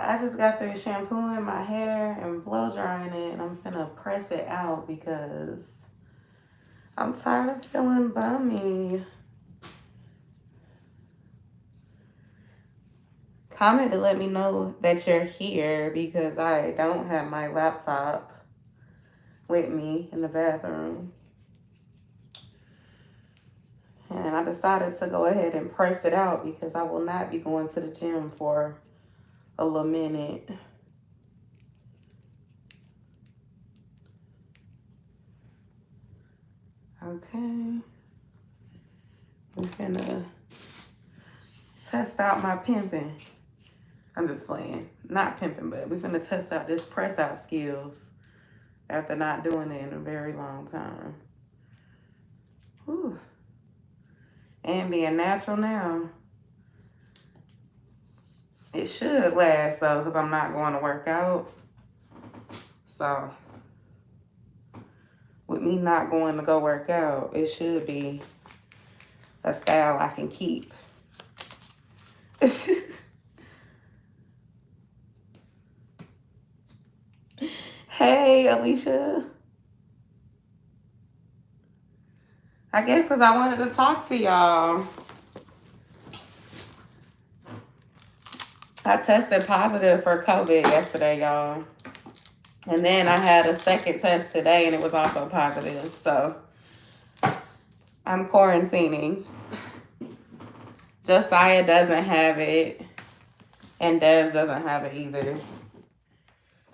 I just got through shampooing my hair and blow drying it, and I'm finna press it out because I'm tired of feeling bummy. Comment to let me know that you're here because I don't have my laptop with me in the bathroom. And I decided to go ahead and press it out because I will not be going to the gym for a little minute. Okay. I'm finna test out my pimping. I'm just playing. Not pimping, but we're finna test out this press out skills after not doing it in a very long time. Whew. And being natural now. It should last though, because I'm not going to work out. So with me not going to go work out, it should be a style I can keep. Hey, Alicia. I guess because I wanted to talk to y'all. I tested positive for COVID yesterday, y'all. And then I had a second test today and it was also positive. So I'm quarantining. Josiah doesn't have it. And Des doesn't have it either.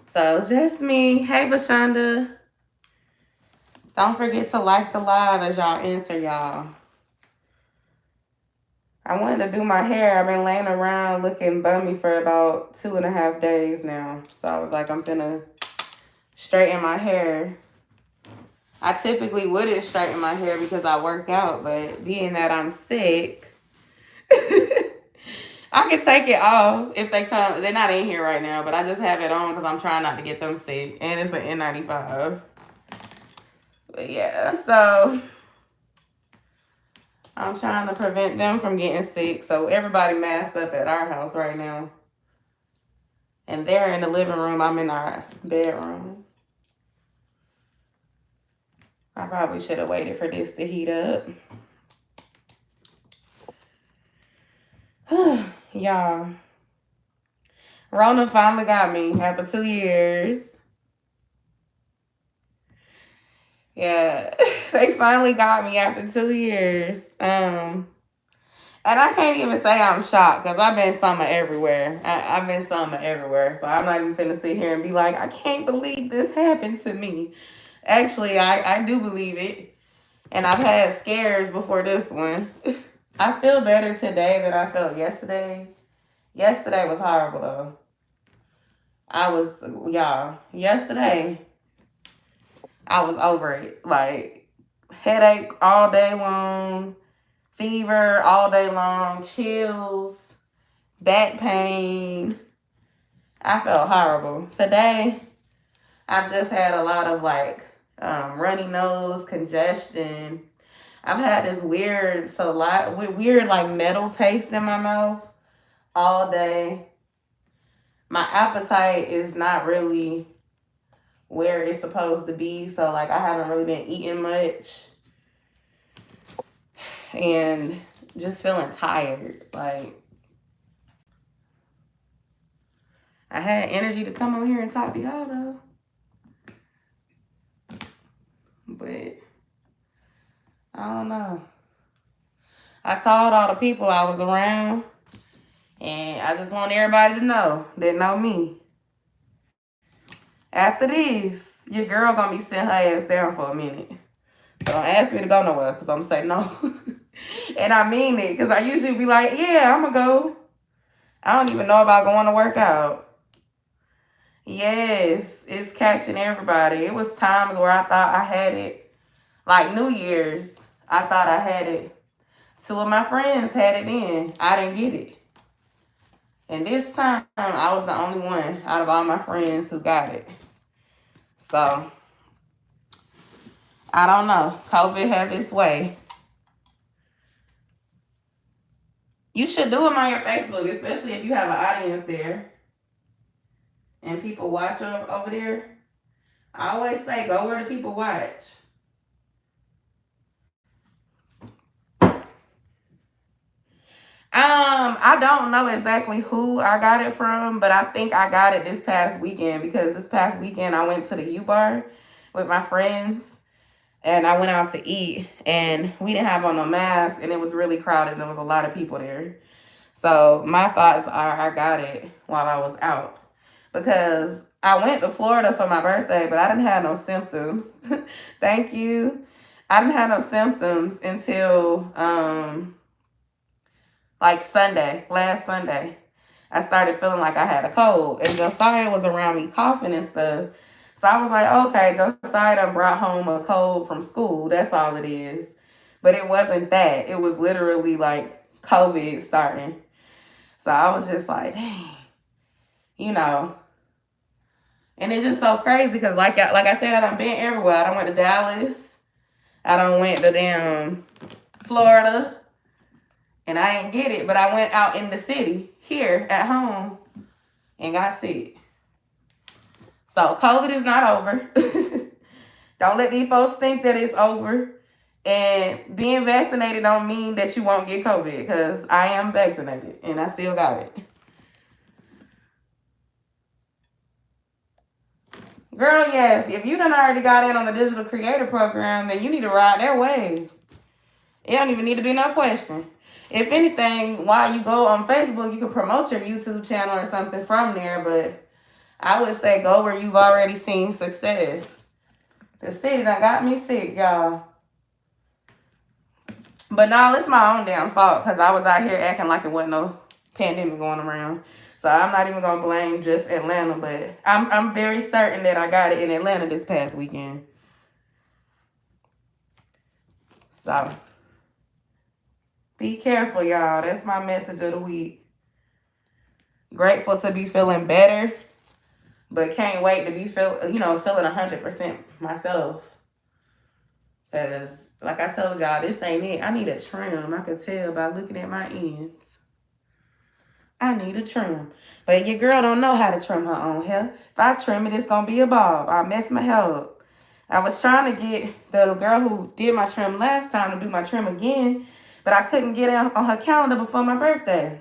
So just me. Hey, Bashonda. Don't forget to like the live as y'all answer y'all. I wanted to do my hair. I've been laying around looking bummy for about 2.5 days now. So I was like, I'm finna straighten my hair. I typically wouldn't straighten my hair because I work out, but being that I'm sick, I can take it off if they come. They're not in here right now, but I just have it on because I'm trying not to get them sick. And it's an N95. But yeah, so I'm trying to prevent them from getting sick. So everybody masked up at our house right now. And they're in the living room. I'm in our bedroom. I probably should have waited for this to heat up. Y'all. Rona finally got me after 2 years. Yeah, they finally got me after 2 years. And I can't even say I'm shocked because I've been summer everywhere. I've been summer everywhere. So I'm not even finna sit here and be like, I can't believe this happened to me. Actually, I do believe it. And I've had scares before this one. I feel better today than I felt yesterday. Yesterday was horrible though. Yesterday, I was over it. Like, headache all day long, fever all day long, chills, back pain. I felt horrible. Today, I've just had a lot of like runny nose, congestion. I've had this weird like metal taste in my mouth all day. My appetite is not really where it's supposed to be. So like I haven't really been eating much. And just feeling tired. Like I had energy to come on here and talk to y'all though. But I don't know. I told all the people I was around. And I just want everybody to know that know me. After this, your girl gonna be sitting her ass down for a minute. So don't ask me to go nowhere because I'm gonna say no. And I mean it because I usually be like, yeah, I'm gonna go. I don't even know about going to work out. Yes, it's catching everybody. It was times where I thought I had it. Like New Year's, I thought I had it. 2 of my friends had it in. I didn't get it. And this time, I was the only one out of all my friends who got it. So, I don't know. COVID have its way. You should do them on your Facebook, especially if you have an audience there. and people watch over there, I always say go where the people watch. I don't know exactly who I got it from, but I think I got it this past weekend because this past weekend I went to the U Bar with my friends and I went out to eat and we didn't have on no mask and it was really crowded and there was a lot of people there. So my thoughts are I got it while I was out because I went to Florida for my birthday, but I didn't have no symptoms. Thank you. I didn't have no symptoms until like Sunday, last Sunday. I started feeling like I had a cold. And Josiah was around me coughing and stuff. So I was like, okay, Josiah done brought home a cold from school. That's all it is. But it wasn't that. It was literally like COVID starting. So I was just like, dang. You know. And it's just so crazy because like I said, I done been everywhere. I done went to Dallas. I done went to damn Florida. And I ain't get it, but I went out in the city, here at home, and got sick. So COVID is not over. Don't let these folks think that it's over. And being vaccinated don't mean that you won't get COVID, because I am vaccinated, and I still got it. Girl, yes, if you done already got in on the digital creator program, then you need to ride that wave. It don't even need to be no question. If anything, while you go on Facebook, you can promote your YouTube channel or something from there. But I would say go where you've already seen success. The city done got me sick, y'all. But no, it's my own damn fault because I was out here acting like it wasn't no pandemic going around. So I'm not even going to blame just Atlanta. But I'm very certain that I got it in Atlanta this past weekend. So be careful, y'all. That's my message of the week. Grateful to be feeling better, but can't wait to be feeling 100% myself. Because, like I told y'all, this ain't it. I need a trim. I can tell by looking at my ends. I need a trim. But your girl don't know how to trim her own hair. If I trim it, it's going to be a bob. I mess my hair up. I was trying to get the girl who did my trim last time to do my trim again, but I couldn't get it on her calendar before my birthday.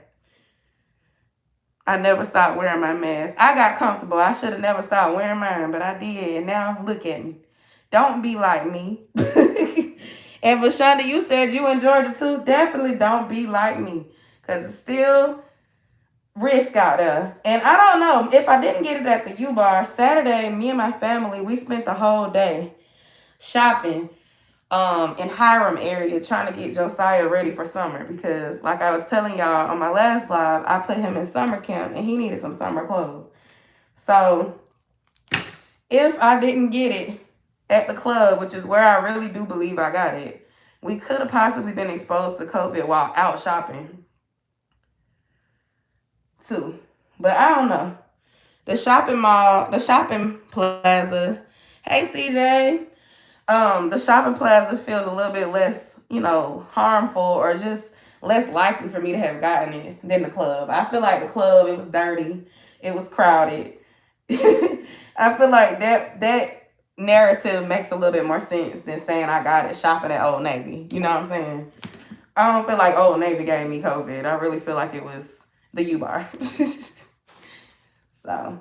I never stopped wearing my mask. I got comfortable. I should have never stopped wearing mine, but I did. And now look at me. Don't be like me. And Vashonda, you said you in Georgia too. Definitely don't be like me, because it's still risk out there. And I don't know. If I didn't get it at the U-Bar, Saturday, me and my family, we spent the whole day shopping in Hiram area, trying to get Josiah ready for summer, because like I was telling y'all on my last live, I put him in summer camp and he needed some summer clothes. So if I didn't get it at the club, which is where I really do believe I got it, we could have possibly been exposed to COVID while out shopping too. But I don't know. The shopping mall, the shopping plaza, hey CJ, the shopping plaza feels a little bit less, harmful or just less likely for me to have gotten it than the club. I feel like the club, it was dirty. It was crowded. I feel like that narrative makes a little bit more sense than saying I got it shopping at Old Navy. You know what I'm saying? I don't feel like Old Navy gave me COVID. I really feel like it was the U-Bar. So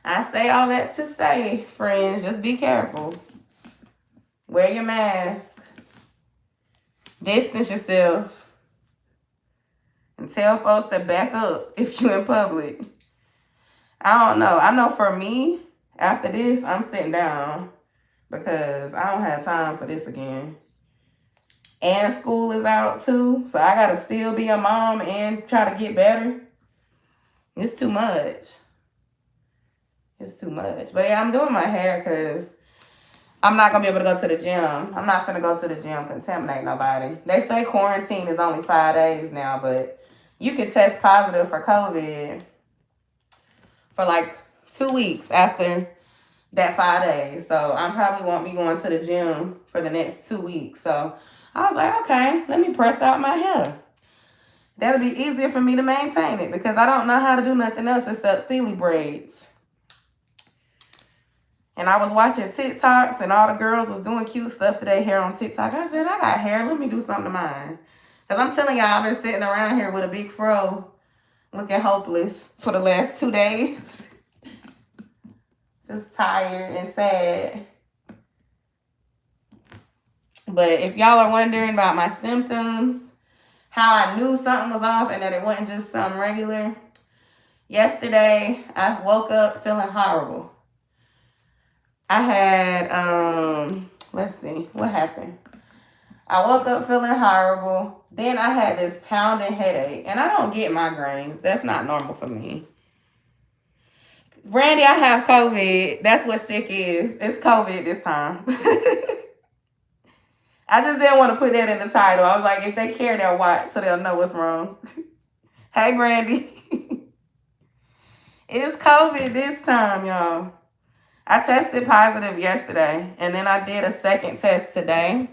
I say all that to say, friends, just be careful. Wear your mask. Distance yourself. And tell folks to back up if you're in public. I don't know. I know for me, after this, I'm sitting down because I don't have time for this again. And school is out too, so I got to still be a mom and try to get better. It's too much. It's too much. But yeah, I'm doing my hair because I'm not going to be able to go to the gym. I'm not going to go to the gym, contaminate nobody. They say quarantine is only 5 days now, but you can test positive for COVID for like 2 weeks after that 5 days. So I probably won't be going to the gym for the next 2 weeks. So I was like, okay, let me press out my hair. That'll be easier for me to maintain it because I don't know how to do nothing else except Sealy braids. And I was watching TikToks and all the girls was doing cute stuff to their hair on TikTok. I said, I got hair. Let me do something to mine. Because I'm telling y'all, I've been sitting around here with a big fro looking hopeless for the last 2 days. Just tired and sad. But if y'all are wondering about my symptoms, how I knew something was off and that it wasn't just something regular, yesterday I woke up feeling horrible. I had, let's see, what happened? I woke up feeling horrible. Then I had this pounding headache. And I don't get migraines. That's not normal for me. Brandy, I have COVID. That's what sick is. It's COVID this time. I just didn't want to put that in the title. I was like, if they care, they'll watch so they'll know what's wrong. Hey, Brandy. It's COVID this time, y'all. I tested positive yesterday, and then I did a second test today.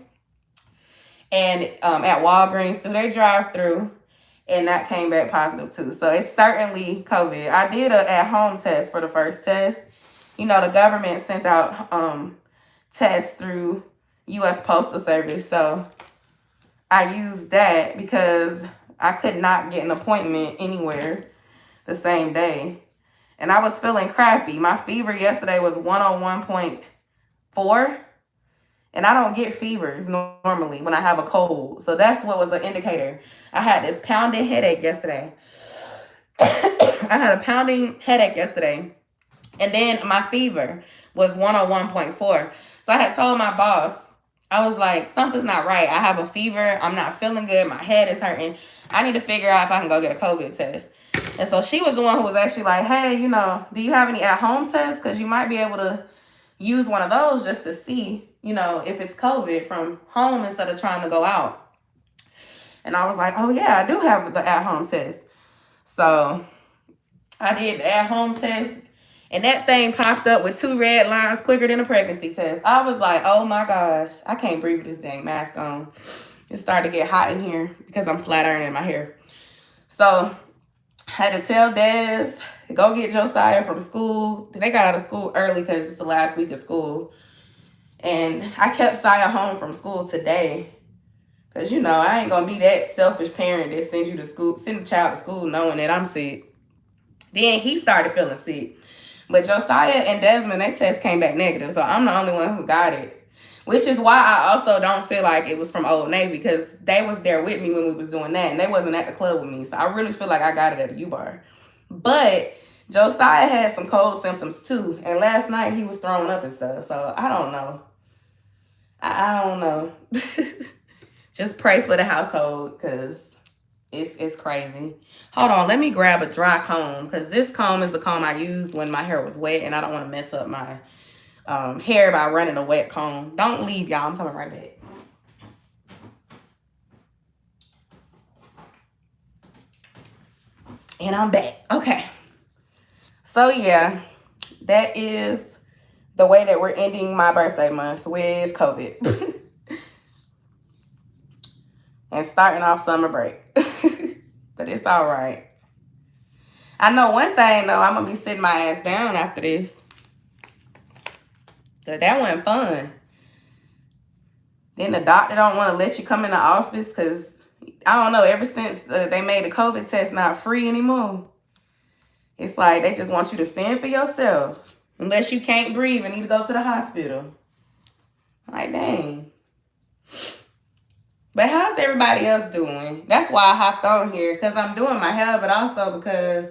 And at Walgreens through their drive-through, and that came back positive too. So it's certainly COVID. I did an at-home test for the first test. You know, the government sent out tests through U.S. Postal Service. So I used that because I could not get an appointment anywhere the same day. And I was feeling crappy. My fever yesterday was 101.4. And I don't get fevers normally when I have a cold. So that's what was an indicator. I had this pounding headache yesterday. I had a pounding headache yesterday. And then my fever was 101.4. So I had told my boss, I was like, something's not right. I have a fever. I'm not feeling good. My head is hurting. I need to figure out if I can go get a COVID test. And so she was the one who was actually like, hey, you know, do you have any at-home tests? Because you might be able to use one of those just to see, you know, if it's COVID from home instead of trying to go out. And I was like, oh, yeah, I do have the at-home test. So I did the at-home test, and that thing popped up with 2 red lines quicker than a pregnancy test. I was like, oh, my gosh, I can't breathe with this dang mask on. It started to get hot in here because I'm flat ironing my hair. So I had to tell Des, go get Josiah from school. They got out of school early because it's the last week of school. And I kept Saya home from school today. Because, you know, I ain't going to be that selfish parent that sends you to school, send a child to school knowing that I'm sick. Then he started feeling sick. But Josiah and Desmond, their test came back negative. So I'm the only one who got it. Which is why I also don't feel like it was from Old Navy. Because they was there with me when we was doing that. And they wasn't at the club with me. So I really feel like I got it at a U-Bar. But Josiah had some cold symptoms too. And last night he was throwing up and stuff. So I don't know. I don't know. Just pray for the household because it's crazy. Hold on. Let me grab a dry comb because this comb is the comb I used when my hair was wet. And I don't want to mess up my hair by running a wet comb. Don't leave, y'all. I'm coming right back. And I'm back. Okay. So, yeah. That is the way that we're ending my birthday month with COVID. And starting off summer break. But it's all right. I know one thing, though. I'm going to be sitting my ass down after this. Because that wasn't fun. Then the doctor don't want to let you come in the office because, I don't know, ever since they made the COVID test not free anymore. It's like they just want you to fend for yourself. Unless you can't breathe and need to go to the hospital. Like, dang. But how's everybody else doing? That's why I hopped on here. Because I'm doing my hair, but also because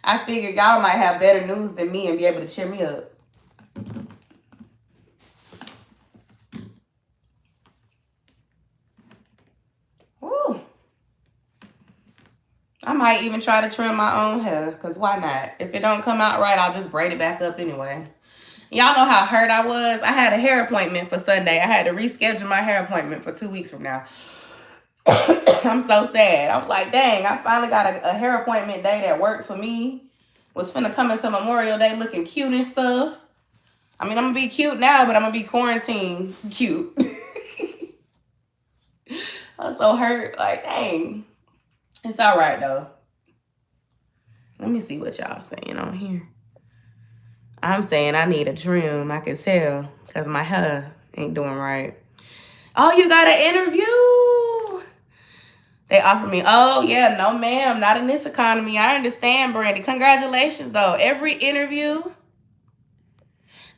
I figured y'all might have better news than me and be able to cheer me up. Woo. I might even try to trim my own hair. Because why not? If it don't come out right, I'll just braid it back up anyway. Y'all know how hurt I was. I had a hair appointment for Sunday. I had to reschedule my hair appointment for 2 weeks from now. I'm so sad. I was like, dang, I finally got a hair appointment day that worked for me. Was finna come into Memorial Day looking cute and stuff. I mean, I'm going to be cute now, but I'm going to be quarantine cute. I was so hurt. Like, dang. It's all right, though. Let me see what y'all saying on here. I'm saying I need a trim. I can tell because my hair ain't doing right. Oh, you got an interview? They offered me, oh, yeah, no, ma'am, not in this economy. I understand, Brandy. Congratulations, though. Every interview.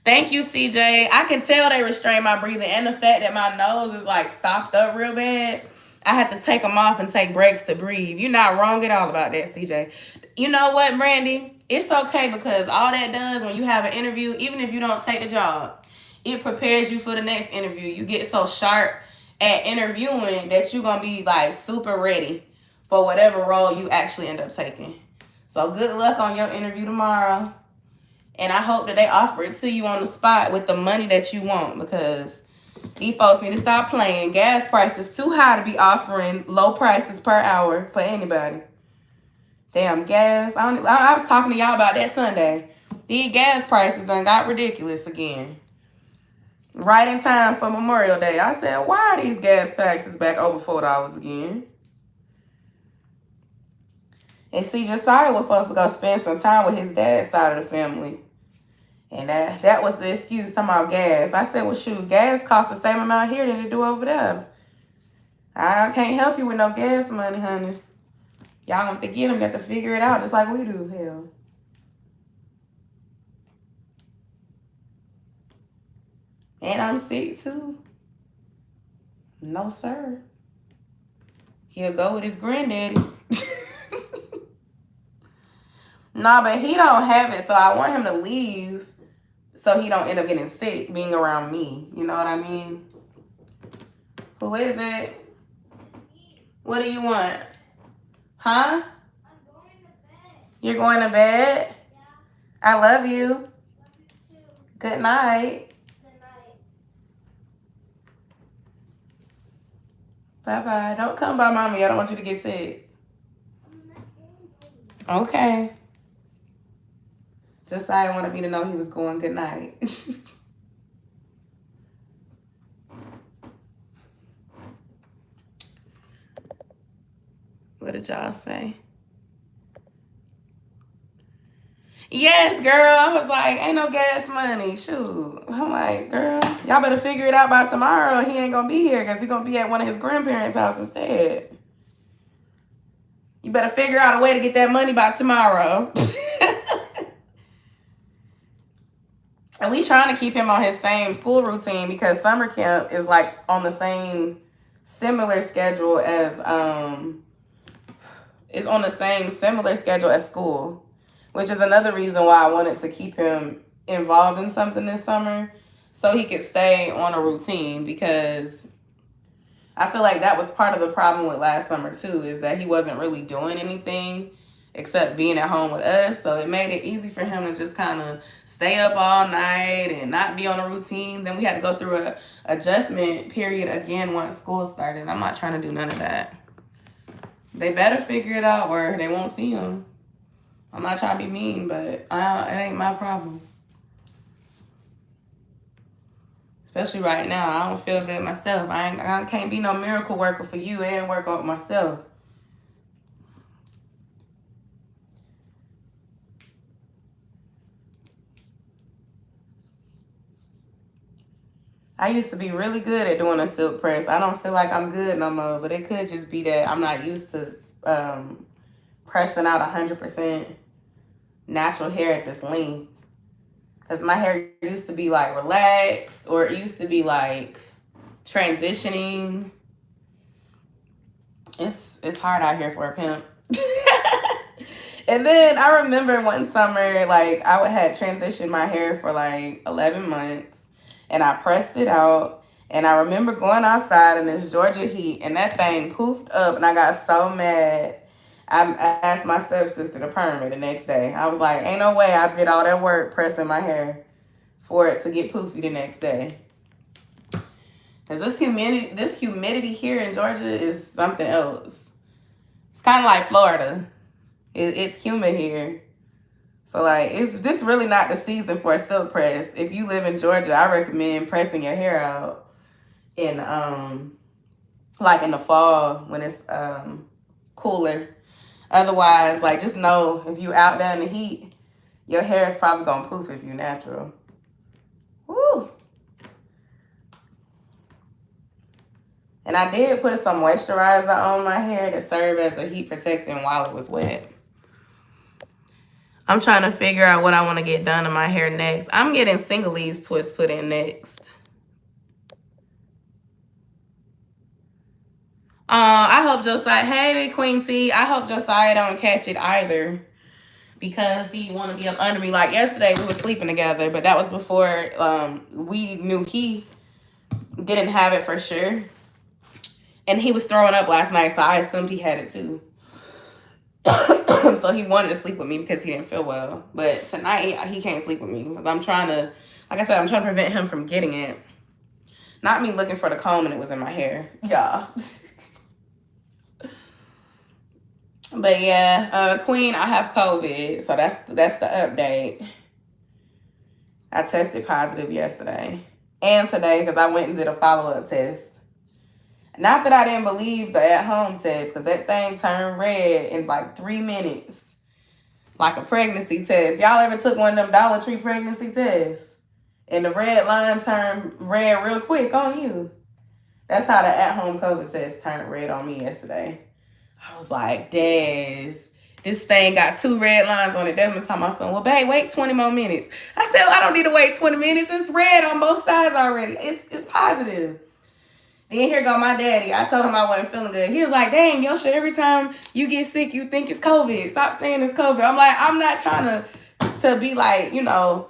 Thank you, CJ. I can tell they restrain my breathing, and the fact that my nose is like stopped up real bad. I had to take them off and take breaks to breathe. You're not wrong at all about that, CJ. You know what, Brandy? It's okay because all that does when you have an interview, even if you don't take the job, it prepares you for the next interview. You get so sharp at interviewing that you're going to be like super ready for whatever role you actually end up taking. So good luck on your interview tomorrow. And I hope that they offer it to you on the spot with the money that you want, because these folks need to stop playing. Gas prices too high to be offering low prices per hour for anybody. Damn gas. I was talking to y'all about that Sunday. These gas prices done got ridiculous again. Right in time for Memorial Day. I said, why are these gas prices back over $4 again? And see, Josiah was supposed to go spend some time with his dad's side of the family. And that was the excuse, talking about gas. I said, well, shoot, gas costs the same amount here than it do over there. I can't help you with no gas money, honey. Y'all gonna get them, you have to figure it out just like we do, hell. And I'm sick, too. No, sir. He'll go with his granddaddy. Nah, but he don't have it, so I want him to leave so he don't end up getting sick being around me. You know what I mean? Who is it? What do you want? Huh? I'm going to bed. You're going to bed? Yeah. I love you. Love you too. Good night. Good night. Bye-bye. Don't come by mommy. I don't want you to get sick. I'm not going. Okay. Just I wanted me to know he was going good night. What did y'all say? Yes, girl. I was like, ain't no gas money. Shoot. I'm like, girl, y'all better figure it out by tomorrow. He ain't going to be here because he's going to be at one of his grandparents' house instead. You better figure out a way to get that money by tomorrow. And we trying to keep him on his same school routine because summer camp is like on the same similar schedule as school, which is another reason why I wanted to keep him involved in something this summer so he could stay on a routine, because I feel like that was part of the problem with last summer too, is that he wasn't really doing anything except being at home with us. So it made it easy for him to just kind of stay up all night and not be on a routine. Then we had to go through a adjustment period again once school started. I'm not trying to do none of that. They better figure it out or they won't see him. I'm not trying to be mean, but it ain't my problem. Especially right now. I don't feel good myself. I can't be no miracle worker for you and work on myself. I used to be really good at doing a silk press. I don't feel like I'm good no more, but it could just be that I'm not used to pressing out 100% natural hair at this length. Because my hair used to be like relaxed, or it used to be like transitioning. It's hard out here for a pimp. And then I remember one summer, like I had transitioned my hair for like 11 months. And I pressed it out. And I remember going outside in this Georgia heat. And that thing poofed up. And I got so mad. I asked my stepsister to perm it the next day. I was like, ain't no way I did all that work pressing my hair for it to get poofy the next day. Because this humidity here in Georgia is something else. It's kind of like Florida. It's humid here. So, like, this really not the season for a silk press. If you live in Georgia, I recommend pressing your hair out in, like, in the fall when it's cooler. Otherwise, like, just know if you out there in the heat, your hair is probably gonna poof if you natural. Woo! And I did put some moisturizer on my hair to serve as a heat protectant while it was wet. I'm trying to figure out what I want to get done to my hair next. I'm getting single leaves twists put in next. I hope Josiah, hey Queen T, I hope Josiah don't catch it either, because he want to be up under me. Like yesterday, we were sleeping together, but that was before we knew he didn't have it for sure. And he was throwing up last night, so I assumed he had it too. So he wanted to sleep with me because he didn't feel well. But tonight, he can't sleep with me. I'm trying to, like I said, I'm trying to prevent him from getting it. Not me looking for the comb and it was in my hair. Yeah. But yeah, Queen, I have COVID. So that's the update. I tested positive yesterday and today because I went and did a follow-up test. Not that I didn't believe the at-home test, because that thing turned red in like 3 minutes. Like a pregnancy test. Y'all ever took one of them Dollar Tree pregnancy tests? And the red line turned red real quick on you. That's how the at-home COVID test turned red on me yesterday. I was like, Des, this thing got 2 red lines on it. Desmond told my son, well, babe, wait 20 more minutes. I said, well, I don't need to wait 20 minutes. It's red on both sides already. It's positive. Then here go my daddy. I told him I wasn't feeling good. He was like, dang, Yosha, every time you get sick, you think it's COVID. Stop saying it's COVID. I'm like, I'm not trying to be like, you know,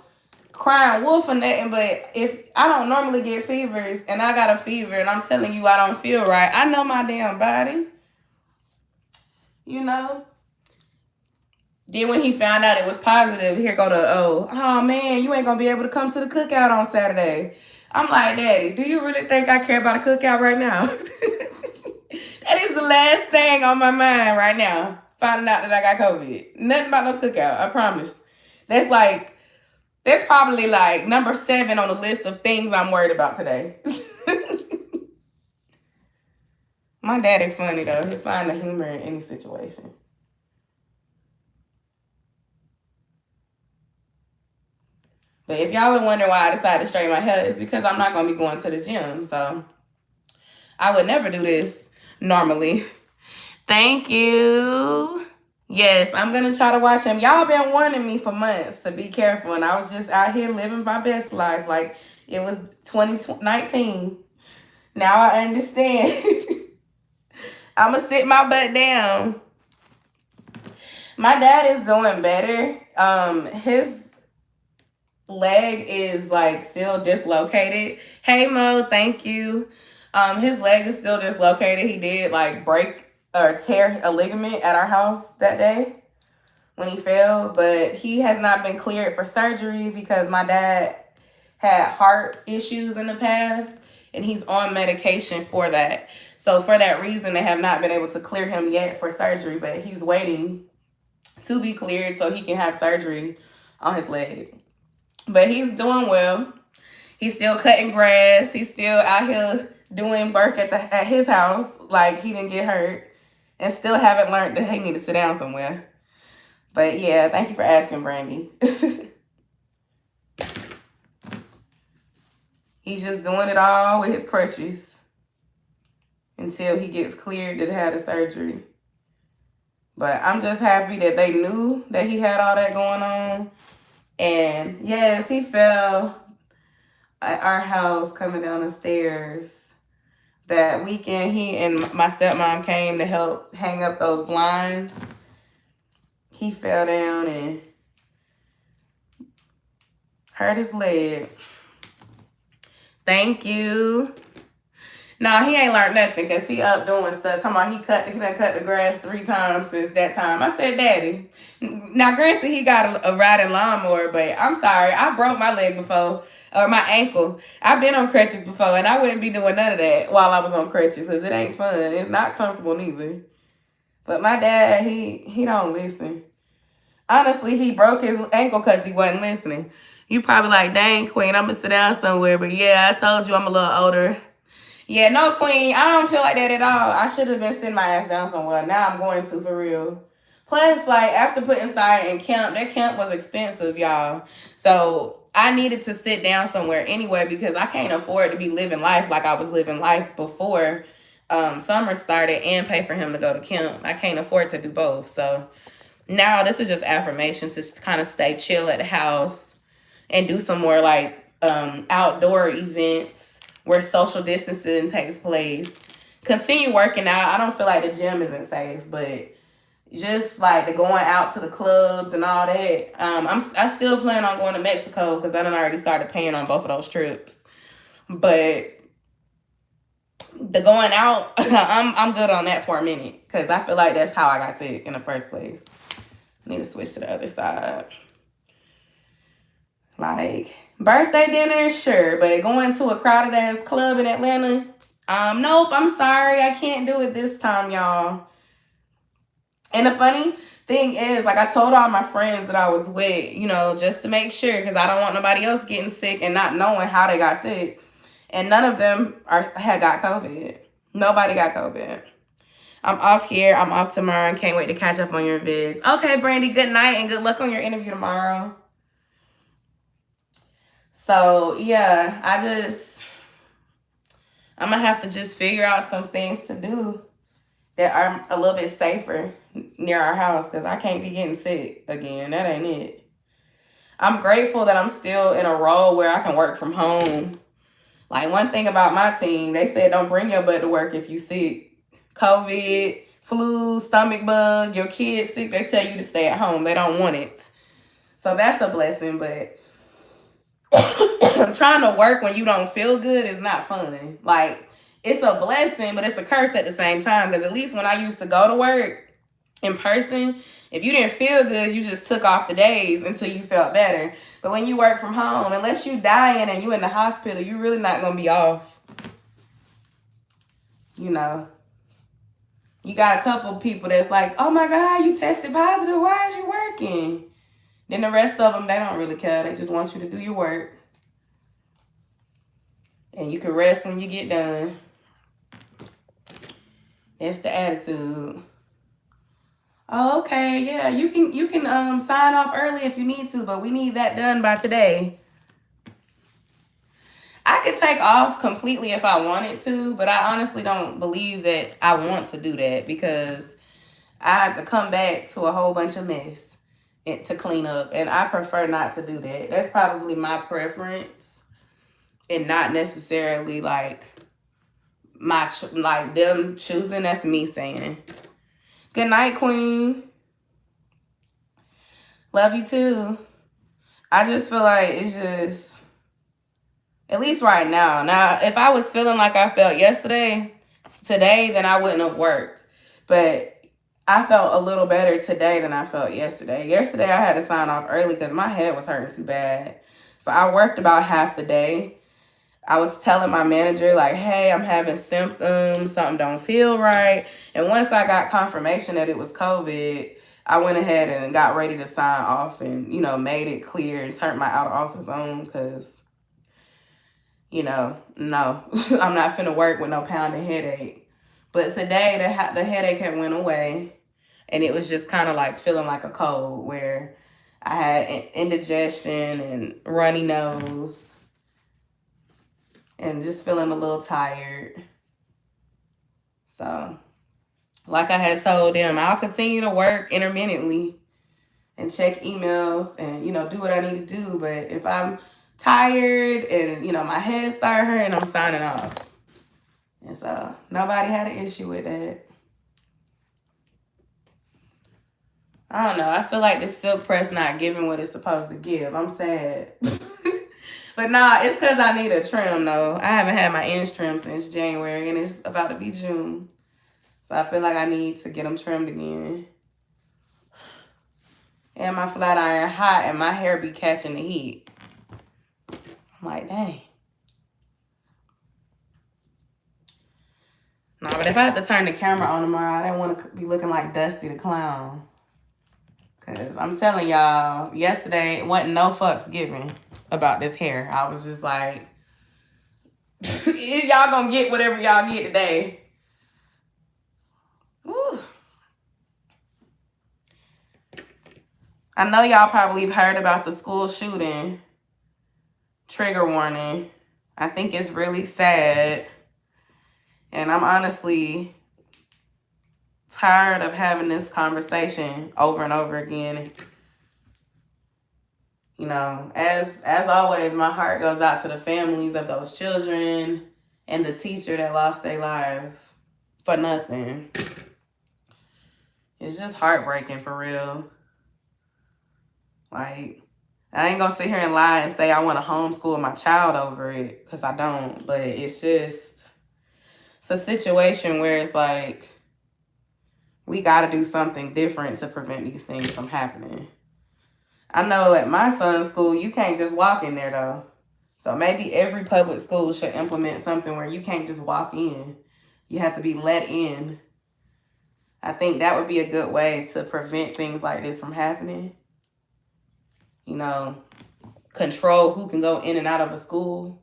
crying wolf or nothing, but if I don't normally get fevers and I got a fever and I'm telling you I don't feel right, I know my damn body. You know? Then when he found out it was positive, here go the, oh man, you ain't gonna be able to come to the cookout on Saturday. I'm like, Daddy, do you really think I care about a cookout right now? That is the last thing on my mind right now. Finding out that I got COVID. Nothing about no cookout, I promise. That's probably like number 7 on the list of things I'm worried about today. My daddy funny though. He'll find the humor in any situation. But if y'all would wonder why I decided to straighten my hair, it's because I'm not going to be going to the gym. So I would never do this normally. Thank you. Yes, I'm going to try to watch him. Y'all been warning me for months to be careful. And I was just out here living my best life like it was 2019. Now I understand. I'm going to sit my butt down. My dad is doing better. His leg is like still dislocated. Hey Mo, thank you. His leg is still dislocated. He did like break or tear a ligament at our house that day when he fell, but he has not been cleared for surgery because my dad had heart issues in the past and he's on medication for that. So for that reason, they have not been able to clear him yet for surgery, but he's waiting to be cleared so he can have surgery on his leg. But he's doing well. He's still cutting grass. He's still out here doing work at his house like he didn't get hurt. And still haven't learned that he need to sit down somewhere. But yeah, thank you for asking, Brandy. He's just doing it all with his crutches until he gets cleared to have the surgery. But I'm just happy that they knew that he had all that going on. And yes, he fell at our house coming down the stairs that weekend. He and my stepmom came to help hang up those blinds. He fell down and hurt his leg. Thank you. Nah, he ain't learned nothing because he up doing stuff. Talking about he done cut the grass 3 times since that time. I said, Daddy. Now, granted, he got a riding lawnmower, but I'm sorry. I broke my leg before, or my ankle. I've been on crutches before, and I wouldn't be doing none of that while I was on crutches because it ain't fun. It's not comfortable neither. But my dad, he don't listen. Honestly, he broke his ankle because he wasn't listening. You probably like, dang, Queen, I'm going to sit down somewhere. But yeah, I told you I'm a little older. Yeah, no, Queen. I don't feel like that at all. I should have been sitting my ass down somewhere. Now I'm going to, for real. Plus, like, after putting Sire in camp, that camp was expensive, y'all. So I needed to sit down somewhere anyway because I can't afford to be living life like I was living life before summer started and pay for him to go to camp. I can't afford to do both. So now this is just affirmation to kind of stay chill at the house and do some more like outdoor events where social distancing takes place. Continue working out. I don't feel like the gym isn't safe, but just like the going out to the clubs and all that. I still plan on going to Mexico because I done already started paying on both of those trips. But the going out, I'm good on that for a minute because I feel like that's how I got sick in the first place. I need to switch to the other side. Like, birthday dinner, sure, but going to a crowded ass club in Atlanta, nope, I'm sorry, I can't do it this time, y'all. And the funny thing is, like, I told all my friends that I was with, you know, just to make sure, because I don't want nobody else getting sick and not knowing how they got sick. And none of them had got COVID. Nobody got COVID. I'm off here. I'm off tomorrow and can't wait to catch up on your vids. Okay, Brandy, good night and good luck on your interview tomorrow. So, yeah, I'm going to have to just figure out some things to do that are a little bit safer near our house because I can't be getting sick again. That ain't it. I'm grateful that I'm still in a role where I can work from home. Like, one thing about my team, they said don't bring your butt to work if you sick. COVID, flu, stomach bug, your kid's sick, they tell you to stay at home. They don't want it. So that's a blessing, but trying to work when you don't feel good is not fun. Like, it's a blessing, but it's a curse at the same time. Because at least when I used to go to work in person, if you didn't feel good, you just took off the days until you felt better. But when you work from home, unless you dying and you in the hospital, you're really not going to be off. You know. You got a couple people that's like, oh my God, you tested positive. Why is you working? Then the rest of them, they don't really care. They just want you to do your work. And you can rest when you get done. That's the attitude. Oh, okay, yeah, you can sign off early if you need to, but we need that done by today. I could take off completely if I wanted to, but I honestly don't believe that I want to do that because I have to come back to a whole bunch of mess to clean up, and I prefer not to do that. That's probably my preference, and not necessarily like them choosing. That's me saying. Good night, Queen. Love you too. I just feel like it's just, at least right now. Now, if I was feeling like I felt today, then I wouldn't have worked. But I felt a little better today than I felt yesterday. Yesterday, I had to sign off early because my head was hurting too bad. So I worked about half the day. I was telling my manager, like, hey, I'm having symptoms. Something don't feel right. And once I got confirmation that it was COVID, I went ahead and got ready to sign off and, you know, made it clear and turned my out of office on because, you know, no, I'm not finna work with no pounding headache. But today, the headache had went away, and it was just kind of like feeling like a cold where I had indigestion and runny nose and just feeling a little tired. So, like I had told them, I'll continue to work intermittently and check emails and, you know, do what I need to do. But if I'm tired and, you know, my head started hurting, I'm signing off. And so nobody had an issue with that. I don't know. I feel like the silk press not giving what it's supposed to give. I'm sad. But nah, it's because I need a trim, though. I haven't had my ends trimmed since January, and it's about to be June. So I feel like I need to get them trimmed again. And my flat iron hot, and my hair be catching the heat. I'm like, dang. Nah, but if I have to turn the camera on tomorrow, I don't want to be looking like Dusty the Clown. Because I'm telling y'all, yesterday wasn't no fucks given about this hair. I was just like, Y'all gonna get whatever y'all get today. Woo. I know y'all probably heard about the school shooting. Trigger warning. I think it's really sad. And I'm honestly tired of having this conversation over and over again. You know, as always, my heart goes out to the families of those children and the teacher that lost their life for nothing. It's just heartbreaking for real. Like, I ain't gonna sit here and lie and say I want to homeschool my child over it, because I don't. But it's a situation where it's like, we got to do something different to prevent these things from happening. I know at my son's school, you can't just walk in there, though. So maybe every public school should implement something where you can't just walk in. You have to be let in. I think that would be a good way to prevent things like this from happening. You know, control who can go in and out of a school.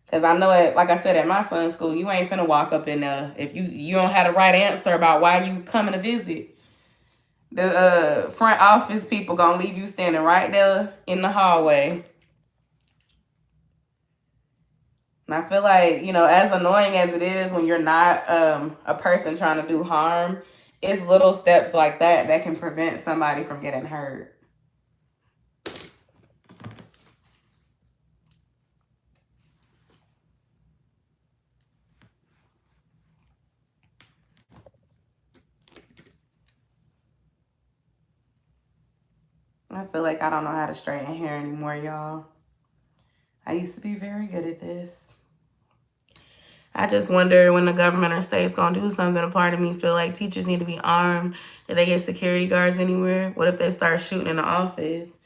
Because I know it, like I said, at my son's school, you ain't finna walk up in there if you don't have the right answer about why you coming to visit. The front office people gonna leave you standing right there in the hallway. And I feel like, you know, as annoying as it is when you're not a person trying to do harm, it's little steps like that can prevent somebody from getting hurt. I feel like I don't know how to straighten hair anymore, y'all. I used to be very good at this. I just wonder when the government or state's gonna do something. A part of me feel like teachers need to be armed. Did they get security guards anywhere? What if they start shooting in the office?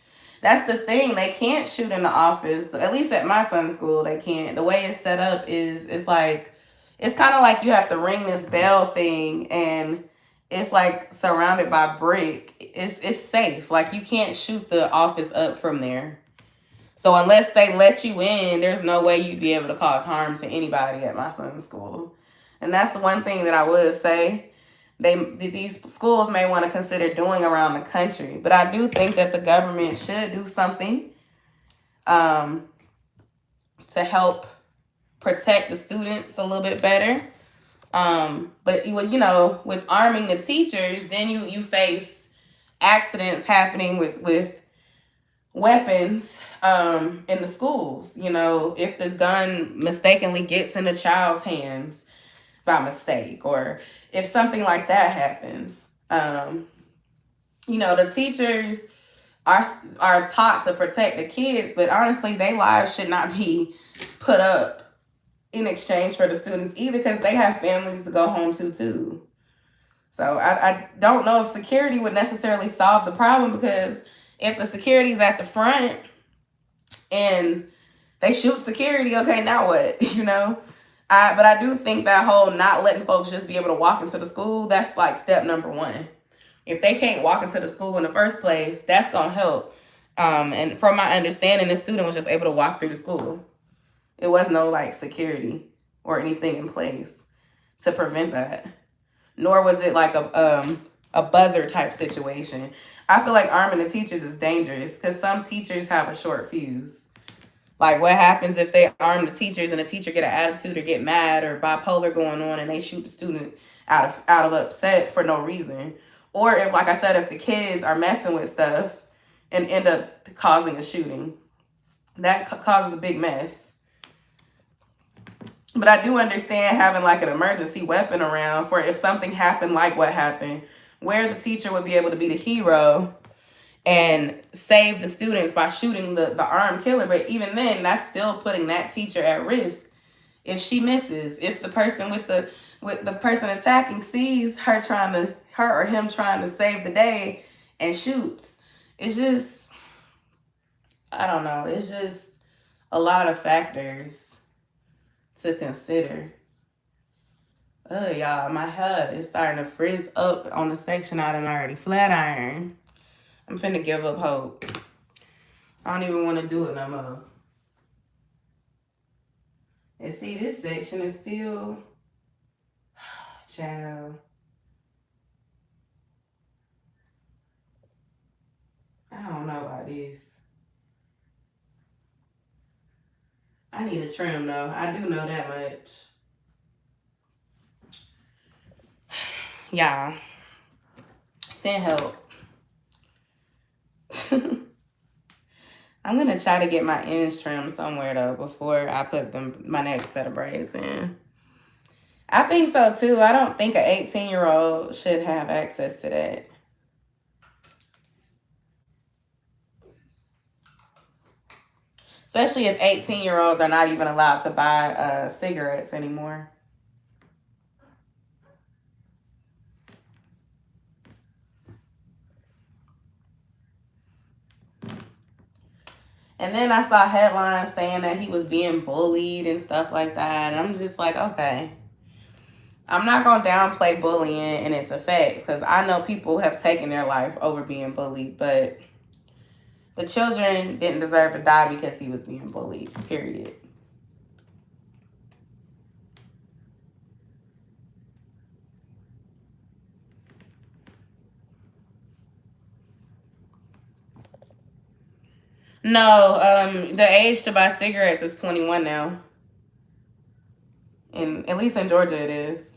That's the thing. They can't shoot in the office. At least at my son's school, they can't. The way it's set up is it's kind of like you have to ring this bell thing, and it's like surrounded by brick. It's safe. Like, you can't shoot the office up from there. So unless they let you in, there's no way you'd be able to cause harm to anybody at my son's school. And that's the one thing that I would say these schools may want to consider doing around the country. But I do think that the government should do something to help protect the students a little bit better. But you know, with arming the teachers, then you face accidents happening with weapons in the schools. You know, if the gun mistakenly gets in a child's hands by mistake, or if something like that happens, you know, the teachers are taught to protect the kids, but honestly, their lives should not be put up in exchange for the students either, because they have families to go home to too. So I don't know if security would necessarily solve the problem, because if the security is at the front and they shoot security, okay, now what? You know? But I do think that whole not letting folks just be able to walk into the school, that's like step number one. If they can't walk into the school in the first place, that's going to help. And from my understanding, the student was just able to walk through the school. It was no like security or anything in place to prevent that. Nor was it like a buzzer type situation. I feel like arming the teachers is dangerous, because some teachers have a short fuse. Like, what happens if they arm the teachers and the teacher get an attitude or get mad or bipolar going on, and they shoot the student out of upset for no reason? Or if, like I said, if the kids are messing with stuff and end up causing a shooting, that causes a big mess. But I do understand having like an emergency weapon around for if something happened like what happened, where the teacher would be able to be the hero and save the students by shooting the armed killer. But even then, that's still putting that teacher at risk. If she misses, if the person with the person attacking sees her or him trying to save the day and shoots, it's just, I don't know. It's just a lot of factors to consider. Oh, y'all, my hair is starting to frizz up on the section I done already flat iron. I'm finna give up hope. I don't even want to do it no more. And see, this section is still, child. I don't know about this. I need a trim though. I do know that much. Y'all, send help. I'm gonna try to get my ends trimmed somewhere though before I put my next set of braids in. I think so too. I don't think an 18-year-old should have access to that. Especially if 18-year-olds are not even allowed to buy cigarettes anymore. And then I saw headlines saying that he was being bullied and stuff like that. And I'm just like, okay. I'm not going to downplay bullying and its effects because I know people have taken their life over being bullied. But the children didn't deserve to die because he was being bullied, period. No, the age to buy cigarettes is 21 now. And at least in Georgia it is.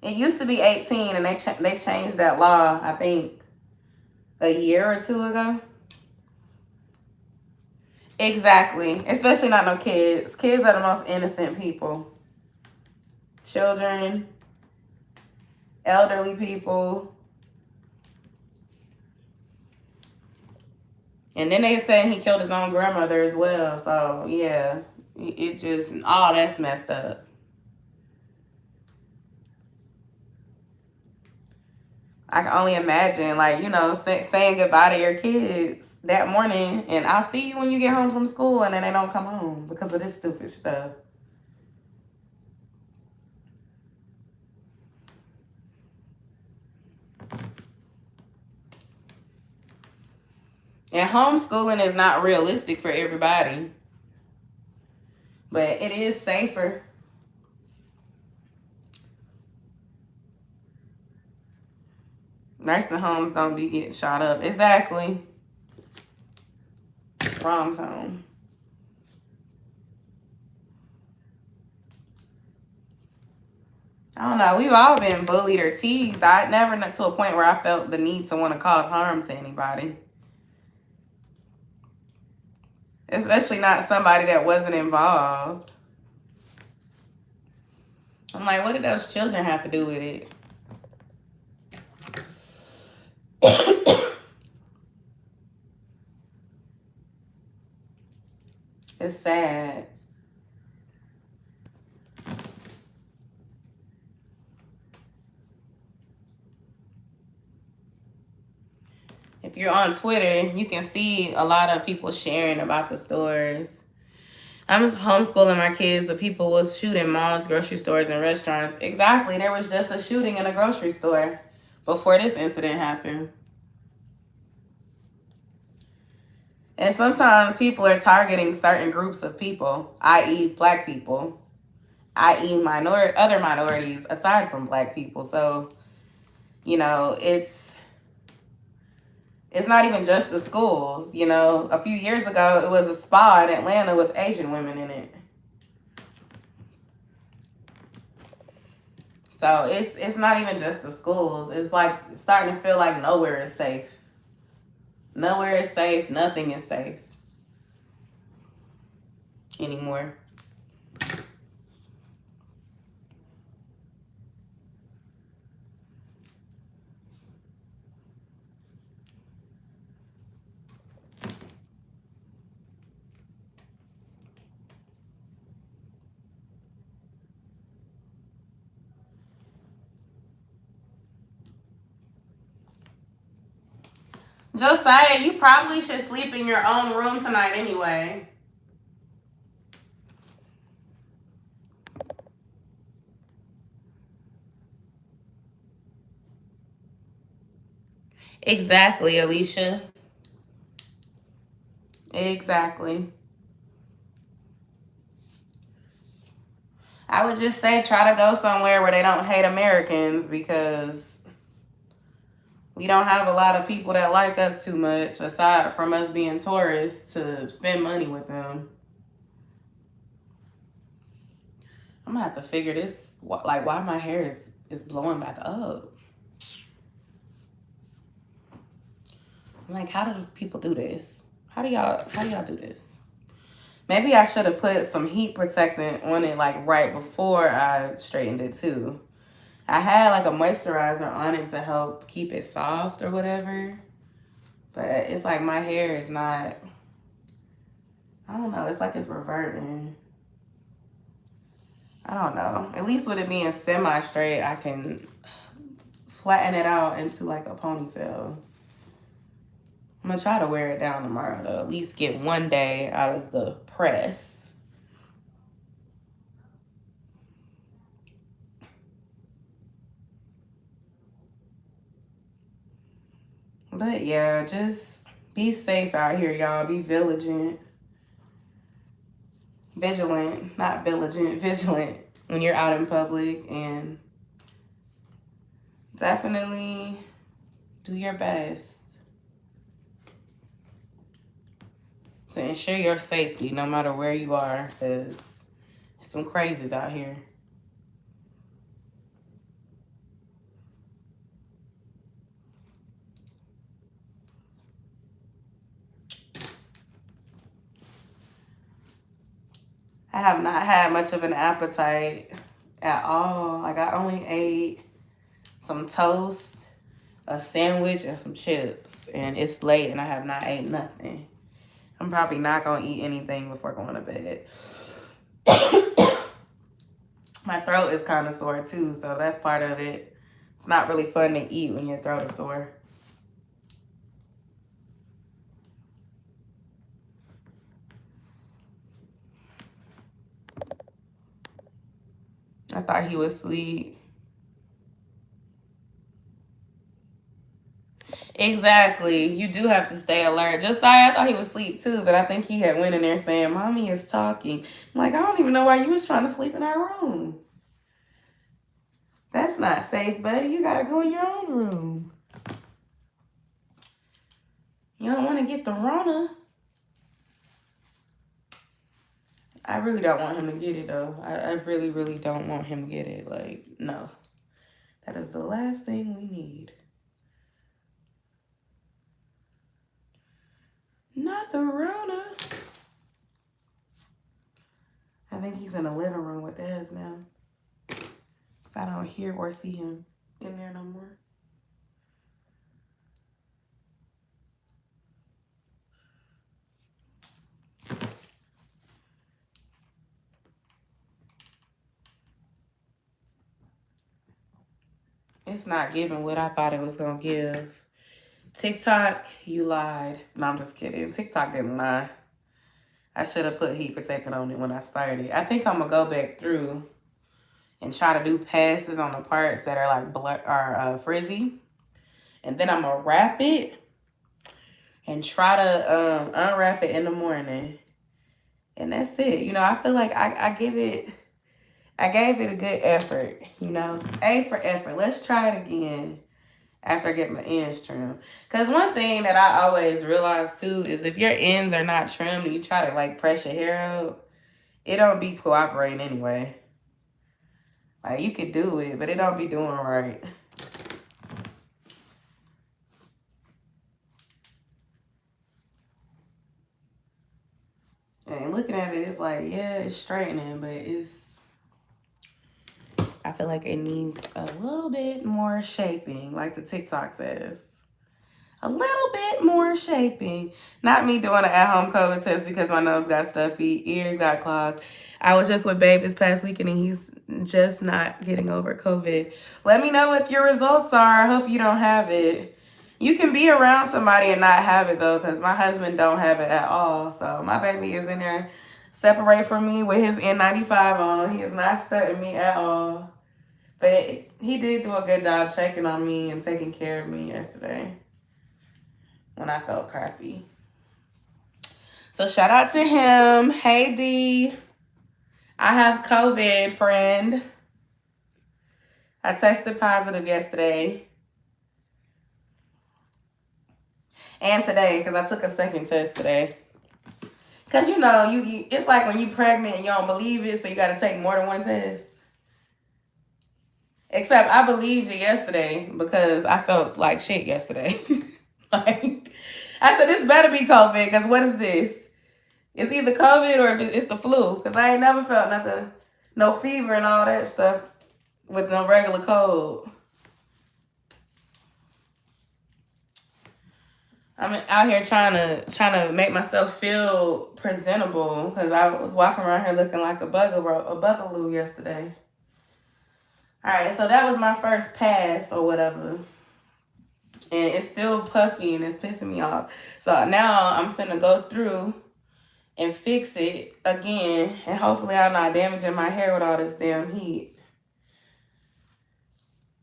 It used to be 18 and they changed that law, I think, a year or two ago. Exactly. Especially not no kids. Kids are the most innocent people. Children, elderly people. And then they said he killed his own grandmother as well. So, yeah, it just, all that's messed up. I can only imagine, like, you know, saying goodbye to your kids that morning and I'll see you when you get home from school and then they don't come home because of this stupid stuff. And homeschooling is not realistic for everybody. But it is safer. Nursing homes don't be getting shot up. Exactly. Rom-com. I don't know. We've all been bullied or teased. I never got to a point where I felt the need to want to cause harm to anybody. Especially not somebody that wasn't involved. I'm like, what did those children have to do with it? It's sad. If you're on Twitter, you can see a lot of people sharing about the stores. I'm homeschooling my kids, so people was shooting malls, grocery stores, and restaurants. Exactly. There was just a shooting in a grocery store before this incident happened. And sometimes people are targeting certain groups of people, i.e. Black people, i.e. other minorities aside from Black people. So, you know, it's not even just the schools. You know, a few years ago, it was a spa in Atlanta with Asian women in it. So it's not even just the schools. It's like starting to feel like nowhere is safe. Nowhere is safe. Nothing is safe anymore. Josiah, you probably should sleep in your own room tonight anyway. Exactly, Alicia. Exactly. I would just say try to go somewhere where they don't hate Americans, because we don't have a lot of people that like us too much, aside from us being tourists, to spend money with them. I'm gonna have to figure this, like, why my hair is blowing back up. I'm like, how do people do this? How do y'all do this? Maybe I should have put some heat protectant on it, like, right before I straightened it too. I had like a moisturizer on it to help keep it soft or whatever. But it's like my hair is not, I don't know, it's like it's reverting. I don't know. At least with it being semi-straight, I can flatten it out into like a ponytail. I'm gonna try to wear it down tomorrow to at least get one day out of the press. But yeah, just be safe out here, y'all. Be vigilant. Not vigilant when you're out in public, and definitely do your best to ensure your safety no matter where you are, because there's some crazies out here. I have not had much of an appetite at all. Like, I only ate some toast, a sandwich, and some chips. And it's late and I have not ate nothing. I'm probably not going to eat anything before going to bed. My throat is kind of sore too, so that's part of it. It's not really fun to eat when your throat is sore. I thought he was asleep. Exactly. You do have to stay alert. Just sorry, I thought he was asleep too, but I think he had went in there saying, Mommy is talking. I'm like, I don't even know why you was trying to sleep in our room. That's not safe, buddy. You gotta go in your own room. You don't want to get the Rona. I really don't want him to get it, though. I really, really don't want him to get it. Like, no. That is the last thing we need. Not the Rona. I think he's in the living room with Dez now. Because I don't hear or see him in there no more. It's not giving what I thought it was going to give. TikTok, you lied. No, I'm just kidding. TikTok didn't lie. I should have put heat protectant on it when I started. I think I'm going to go back through and try to do passes on the parts that are like frizzy. And then I'm going to wrap it and try to unwrap it in the morning. And that's it. You know, I feel like I gave it a good effort, you know. A for effort. Let's try it again after I get my ends trimmed. Because one thing that I always realize too is if your ends are not trimmed and you try to like press your hair out, it don't be cooperating anyway. Like, you could do it, but it don't be doing right. And looking at it, it's like, yeah, it's straightening, but I feel like it needs a little bit more shaping, like the TikTok says. A little bit more shaping. Not me doing an at-home COVID test because my nose got stuffy, ears got clogged. I was just with Babe this past weekend and he's just not getting over COVID. Let me know what your results are. I hope you don't have it. You can be around somebody and not have it though, because my husband don't have it at all. So my baby is in there separate from me with his N95 on. He is not stunting me at all. But he did do a good job checking on me and taking care of me yesterday when I felt crappy. So shout out to him. Hey, D. I have COVID, friend. I tested positive yesterday. And today, because I took a second test today. Because, you know, it's like when you're pregnant and you don't believe it, so you got to take more than one test. Except I believed it yesterday because I felt like shit yesterday. Like, I said, this better be COVID, because what is this? It's either COVID or it's the flu, because I ain't never felt nothing, no fever and all that stuff with no regular cold. I'm out here trying to make myself feel presentable, because I was walking around here looking like a bugaloo yesterday. All right, so that was my first pass or whatever. And it's still puffy and it's pissing me off. So now I'm finna go through and fix it again. And hopefully I'm not damaging my hair with all this damn heat.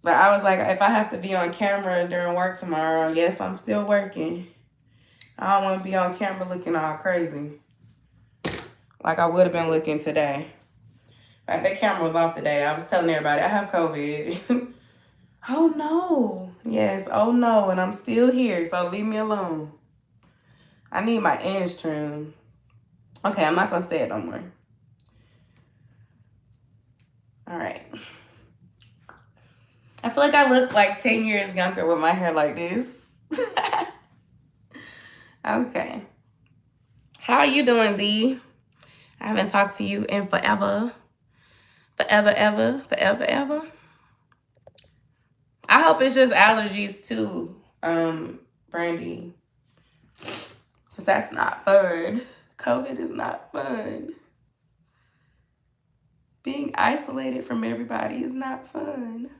But I was like, if I have to be on camera during work tomorrow, yes, I'm still working. I don't want to be on camera looking all crazy. Like I would have been looking today. Like that camera was off today. I was telling everybody I have COVID. Oh no. Yes, oh no. And I'm still here, so leave me alone. I need my ends trimmed. Okay, I'm not going to say it no more. All right. I feel like I look like 10 years younger with my hair like this. Okay. How are you doing, Dee? I haven't talked to you in forever. Forever, ever. Forever, ever. I hope it's just allergies too, Brandy. Because that's not fun. COVID is not fun. Being isolated from everybody is not fun.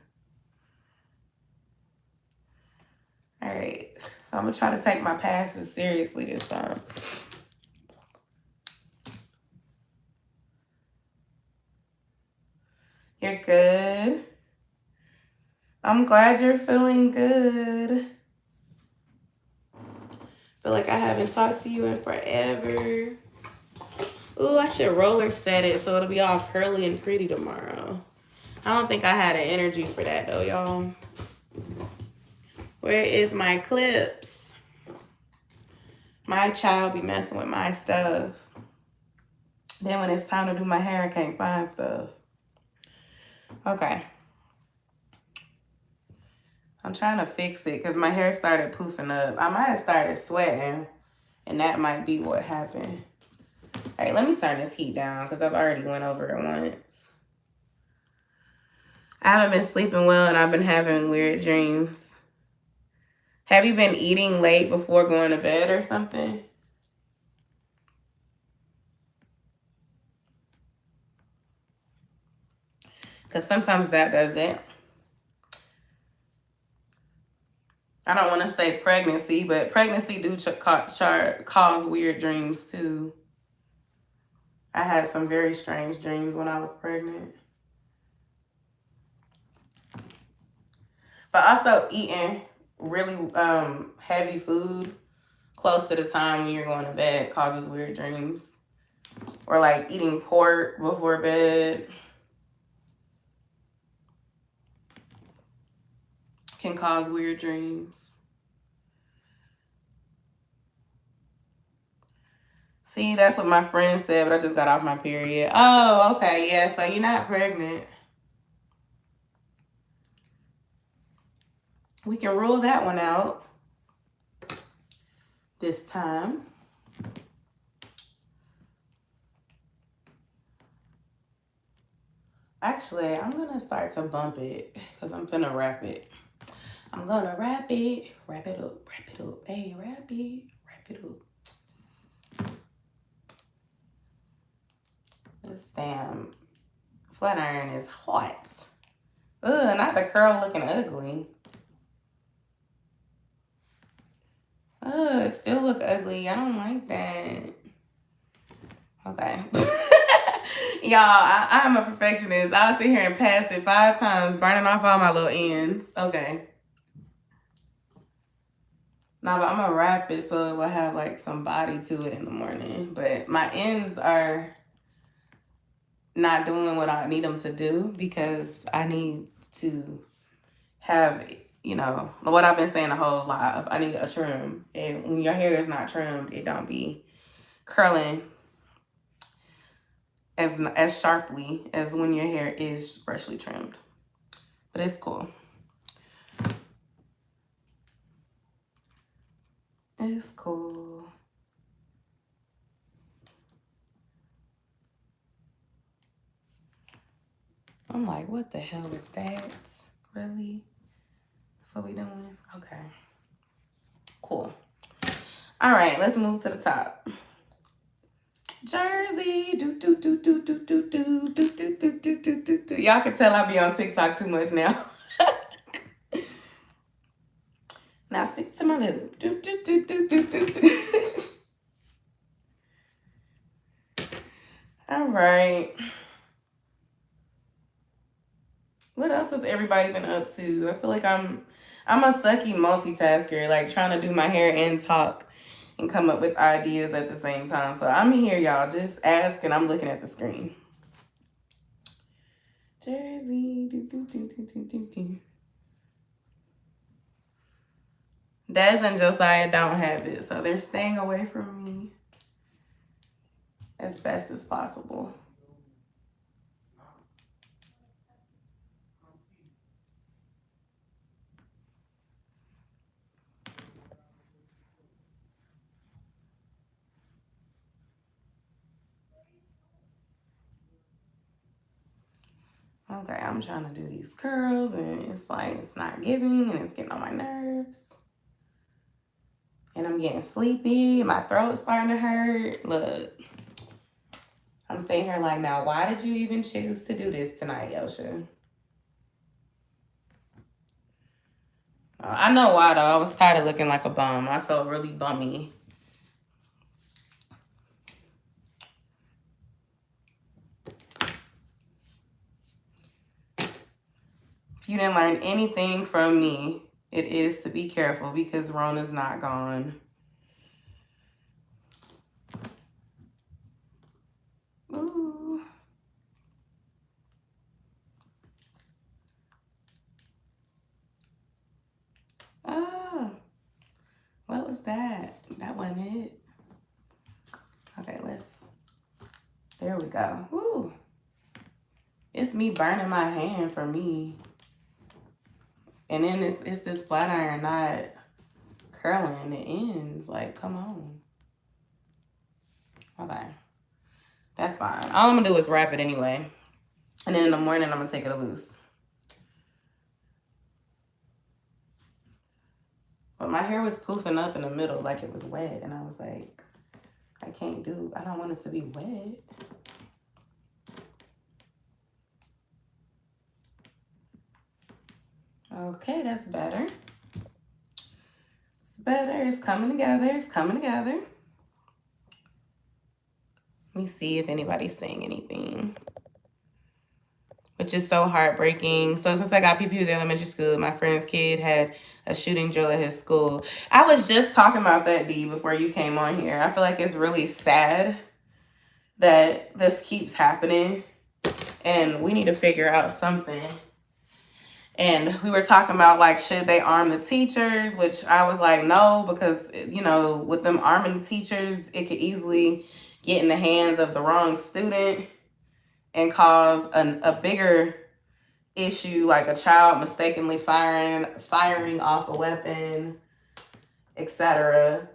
All right. So I'm going to try to take my passes seriously this time. You're good. I'm glad you're feeling good. Feel like I haven't talked to you in forever. Ooh, I should roller set it so it'll be all curly and pretty tomorrow. I don't think I had an energy for that though, y'all. Where is my clips? My child be messing with my stuff. Then when it's time to do my hair, I can't find stuff. Okay. I'm trying to fix it because my hair started poofing up. I might have started sweating, and that might be what happened. All right, let me turn this heat down because I've already went over it once. I haven't been sleeping well, and I've been having weird dreams. Have you been eating late before going to bed or something? Because sometimes that does it. I don't want to say pregnancy, but pregnancy do cause weird dreams too. I had some very strange dreams when I was pregnant. But also eating really heavy food close to the time when you're going to bed causes weird dreams. Or like eating pork before bed can cause weird dreams. See, that's what my friend said, but I just got off my period. Oh, okay, yeah, so you're not pregnant. We can rule that one out this time. Actually, I'm going to start to bump it because I'm finna wrap it. I'm going to wrap it. Wrap it up. Wrap it up. Hey, wrap it. Wrap it up. This damn flat iron is hot. Ugh, not the curl looking ugly. Ugh, it still look ugly. I don't like that. Okay. Y'all, I'm a perfectionist. I'll sit here and pass it 5 times, burning off all my little ends. Okay. No, but I'm going to wrap it so it will have like some body to it in the morning. But my ends are not doing what I need them to do because I need to have, you know, what I've been saying the whole life. I need a trim. And when your hair is not trimmed, it don't be curling as sharply as when your hair is freshly trimmed. But it's cool. It's cool. I'm like, what the hell is that? Really? That's what we doing? Okay. Cool. All right, let's move to the top. Jersey. Y'all can tell I be on TikTok too much now. Now stick to my little. All right. What else has everybody been up to? I feel like I'm a sucky multitasker, like trying to do my hair and talk and come up with ideas at the same time. So I'm here, y'all. Just ask and I'm looking at the screen. Jersey. Des and Josiah don't have it, so they're staying away from me as best as possible. Okay, I'm trying to do these curls and it's like, it's not giving and it's getting on my nerves. And I'm getting sleepy. My throat's starting to hurt. Look, I'm sitting here like, now, why did you even choose to do this tonight, Yosha? I know why, though. I was tired of looking like a bum. I felt really bummy. If you didn't learn anything from me, it is to be careful because Rona's not gone. Ooh. Oh. What was that? That wasn't it. Okay, there we go. Ooh. It's me burning my hand for me. And then it's this flat iron not curling the ends. Like, come on. Okay. That's fine. All I'm going to do is wrap it anyway. And then in the morning, I'm going to take it loose. But my hair was poofing up in the middle like it was wet. And I was like, I don't want it to be wet. Okay, that's better. It's better. It's coming together. It's coming together. Let me see if anybody's saying anything. Which is so heartbreaking. So since I got PP with elementary school, my friend's kid had a shooting drill at his school. I was just talking about that, D, before you came on here. I feel like it's really sad that this keeps happening. And we need to figure out something. And we were talking about, like, should they arm the teachers? Which I was like, no, because, you know, with them arming teachers, it could easily get in the hands of the wrong student and cause a bigger issue, like a child mistakenly firing off a weapon, etc.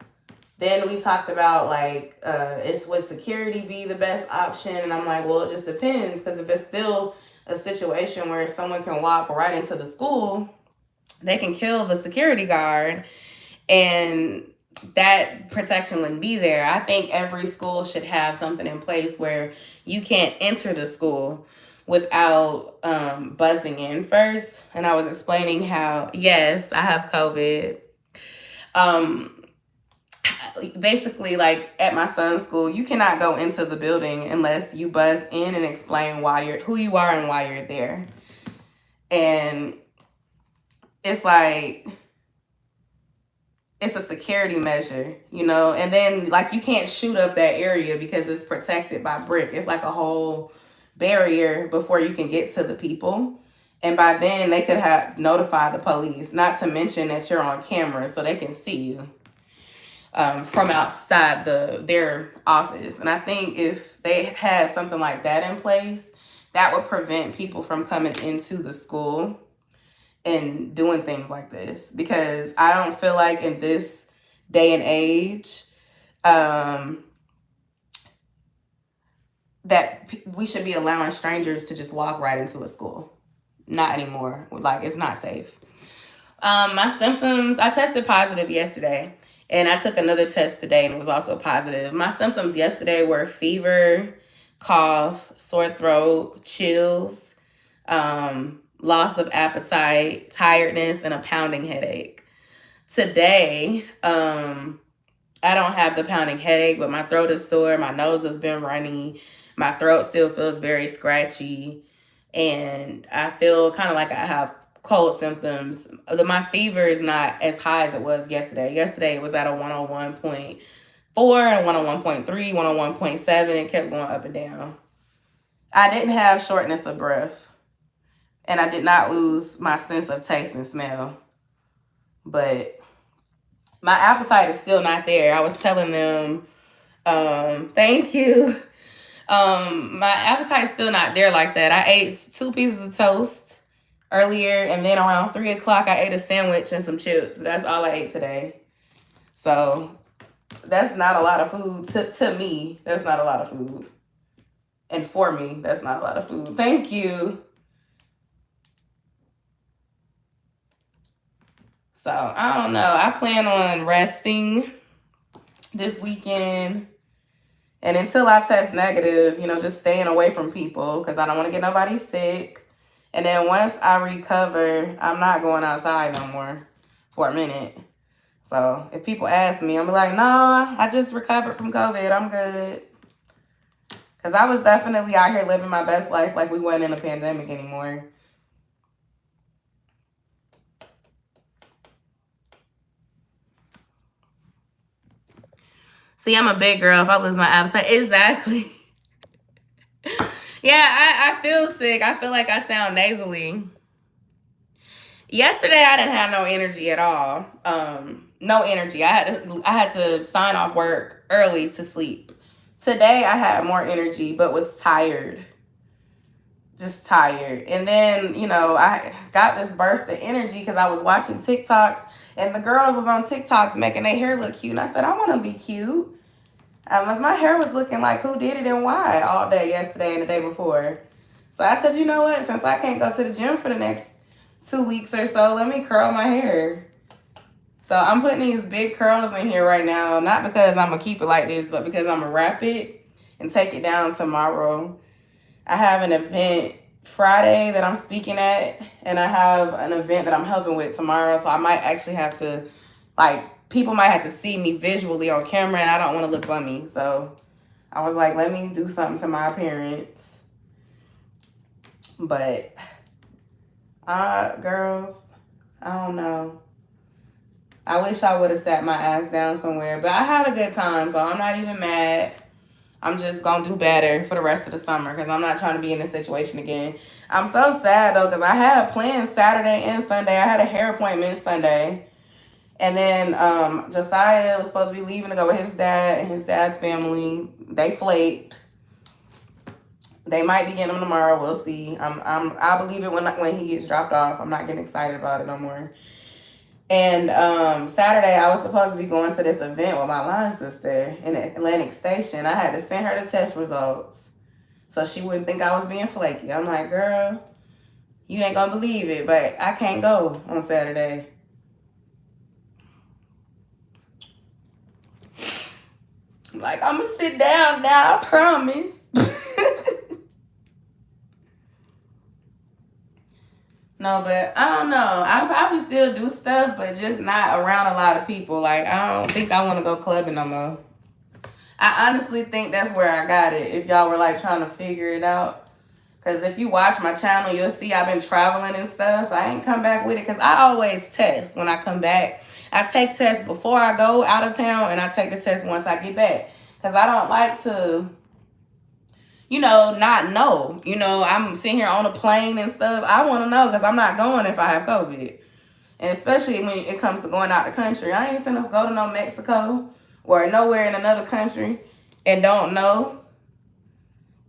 Then we talked about, like, would security be the best option? And I'm like, well, it just depends, because if it's still a situation where someone can walk right into the school, they can kill the security guard, and that protection wouldn't be there. I think every school should have something in place where you can't enter the school without buzzing in first. And I was explaining how, yes, I have COVID. Basically, like at my son's school, you cannot go into the building unless you buzz in and explain who you are and why you're there. And it's like, it's a security measure, you know? And then, like, you can't shoot up that area because it's protected by brick. It's like a whole barrier before you can get to the people. And by then they could have notified the police, not to mention that you're on camera so they can see you from outside their office. And I think if they had something like that in place, that would prevent people from coming into the school and doing things like this. Because I don't feel like in this day and age that we should be allowing strangers to just walk right into a school. Not anymore. Like, it's not safe. My symptoms, I tested positive yesterday. And I took another test today and it was also positive. My symptoms yesterday were fever, cough, sore throat, chills, loss of appetite, tiredness, and a pounding headache. Today, I don't have the pounding headache, but my throat is sore. My nose has been runny. My throat still feels very scratchy. And I feel kind of like I have cold symptoms. My fever is not as high as it was yesterday. Yesterday it was at a 101.4, 101.3, 101.7. It kept going up and down. I didn't have shortness of breath. And I did not lose my sense of taste and smell. But my appetite is still not there. I was telling them, thank you. My appetite is still not there like that. I ate 2 pieces of toast earlier, and then around 3 o'clock, I ate a sandwich and some chips. That's all I ate today. So that's not a lot of food. To me, that's not a lot of food. And for me, that's not a lot of food. Thank you. So I don't know. I plan on resting this weekend. And until I test negative, just staying away from people because I don't want to get nobody sick. And then once I recover, I'm not going outside no more for a minute. So if people ask me, I'm like, nah, I just recovered from COVID. I'm good. Because I was definitely out here living my best life like we wasn't in a pandemic anymore. See, I'm a big girl. If I lose my appetite, exactly. Yeah, I feel sick. I feel like I sound nasally. Yesterday, I didn't have no energy at all. No energy. I had to sign off work early to sleep. Today, I had more energy, but was tired. Just tired. And then, I got this burst of energy because I was watching TikToks, and the girls was on TikToks making their hair look cute. And I said, I want to be cute. My hair was looking like who did it and why all day yesterday and the day before. So I said, you know what? Since I can't go to the gym for the next 2 weeks or so, let me curl my hair. So I'm putting these big curls in here right now, not because I'm going to keep it like this, but because I'm going to wrap it and take it down tomorrow. I have an event Friday that I'm speaking at, and I have an event that I'm helping with tomorrow. So I might actually have to, people might have to see me visually on camera, and I don't want to look bummy. So I was like, let me do something to my appearance. But, girls, I don't know. I wish I would have sat my ass down somewhere. But I had a good time, so I'm not even mad. I'm just going to do better for the rest of the summer because I'm not trying to be in this situation again. I'm so sad, though, because I had plans Saturday and Sunday. I had a hair appointment Sunday. And then Josiah was supposed to be leaving to go with his dad and his dad's family. They flaked. They might be getting him tomorrow. We'll see. I'll believe it when he gets dropped off. I'm not getting excited about it no more. And Saturday, I was supposed to be going to this event with my line sister in Atlantic Station. I had to send her the test results so she wouldn't think I was being flaky. I'm like, girl, you ain't going to believe it, but I can't go on Saturday. Like, I'm going to sit down now, I promise. No, but I don't know. I probably still do stuff, but just not around a lot of people. Like, I don't think I want to go clubbing no more. I honestly think that's where I got it, if y'all were, trying to figure it out. Because if you watch my channel, you'll see I've been traveling and stuff. I ain't come back with it because I always test when I come back. I take tests before I go out of town, and I take the test once I get back. Because I don't like to, you know, not know. You know, I'm sitting here on a plane and stuff. I want to know because I'm not going if I have COVID. And especially when it comes to going out the country. I ain't finna go to no Mexico or nowhere in another country and don't know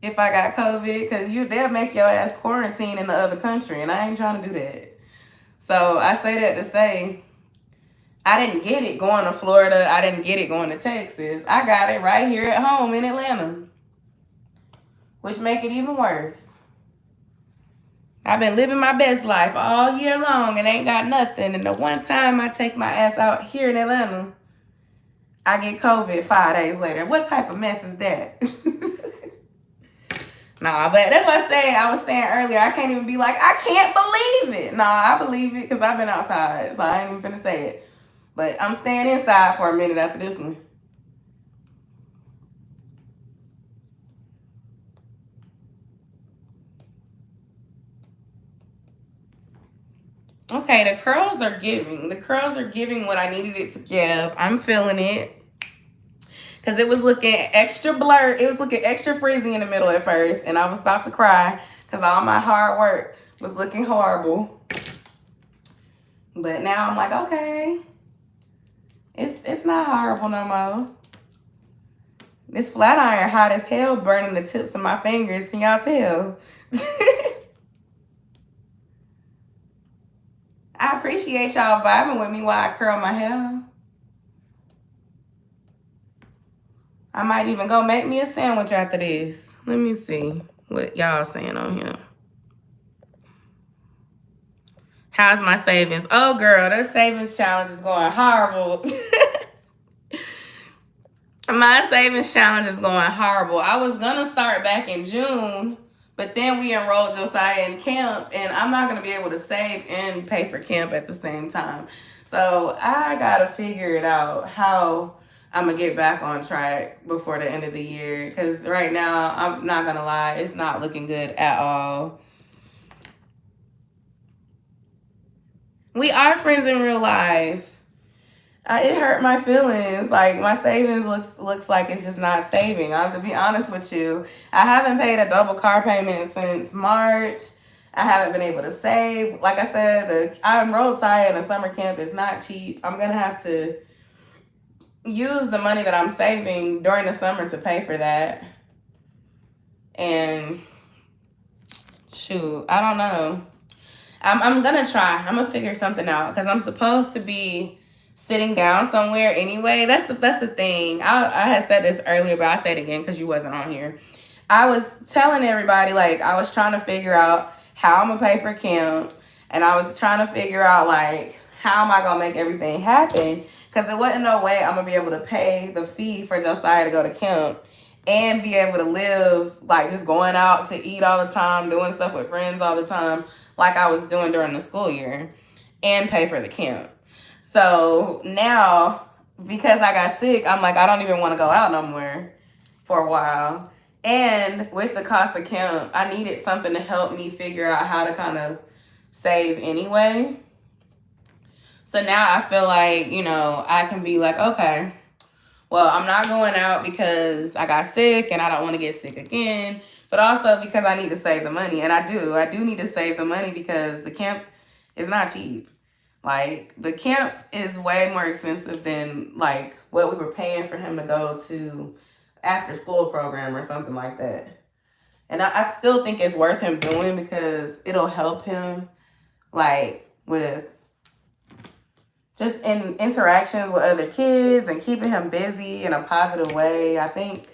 if I got COVID, because they'll make your ass quarantine in the other country, and I ain't trying to do that. So I say that to say, I didn't get it going to Florida. I didn't get it going to Texas. I got it right here at home in Atlanta, which make it even worse. I've been living my best life all year long and ain't got nothing. And the one time I take my ass out here in Atlanta, I get COVID 5 days later. What type of mess is that? Nah, but that's what I was saying earlier. I can't even be like, I can't believe it. Nah, I believe it because I've been outside. So I ain't even finna say it. But I'm staying inside for a minute after this one. Okay, the curls are giving. The curls are giving what I needed it to give. I'm feeling it. Because it was looking extra blurred. It was looking extra frizzy in the middle at first. And I was about to cry because all my hard work was looking horrible. But now I'm like, okay. It's not horrible no more. This flat iron hot as hell, burning the tips of my fingers. Can y'all tell? I appreciate y'all vibing with me while I curl my hair. I might even go make me a sandwich after this. Let me see what y'all saying on here. How's my savings? Oh, girl, their savings challenge is going horrible. My savings challenge is going horrible. I was going to start back in June, but then we enrolled Josiah in camp, and I'm not going to be able to save and pay for camp at the same time. So I got to figure it out how I'm going to get back on track before the end of the year. Because right now, I'm not going to lie, it's not looking good at all. We are friends in real life. It hurt my feelings. Like, my savings looks like it's just not saving. I have to be honest with you. I haven't paid a double car payment since March. I haven't been able to save. Like I said, I enrolled Saya in a summer camp. It's not cheap. I'm going to have to use the money that I'm saving during the summer to pay for that. And shoot, I don't know. I'm going to try. I'm going to figure something out because I'm supposed to be sitting down somewhere anyway. That's the thing. I had said this earlier, but I'll say it again because you wasn't on here. I was telling everybody, like, I was trying to figure out how I'm going to pay for camp. And I was trying to figure out, like, how am I going to make everything happen? Because there wasn't no way I'm going to be able to pay the fee for Josiah to go to camp and be able to live, like, just going out to eat all the time, doing stuff with friends all the time, like I was doing during the school year, and pay for the camp. So now, because I got sick, I'm like, I don't even want to go out no more for a while. And with the cost of camp, I needed something to help me figure out how to kind of save anyway. So now I feel like, you know, I can be like, okay, well, I'm not going out because I got sick and I don't want to get sick again, but also because I need to save the money. And I do need to save the money because the camp is not cheap. Like, the camp is way more expensive than, like, what we were paying for him to go to after school program or something like that. And I still think it's worth him doing because it'll help him, like, with just in interactions with other kids and keeping him busy in a positive way. I think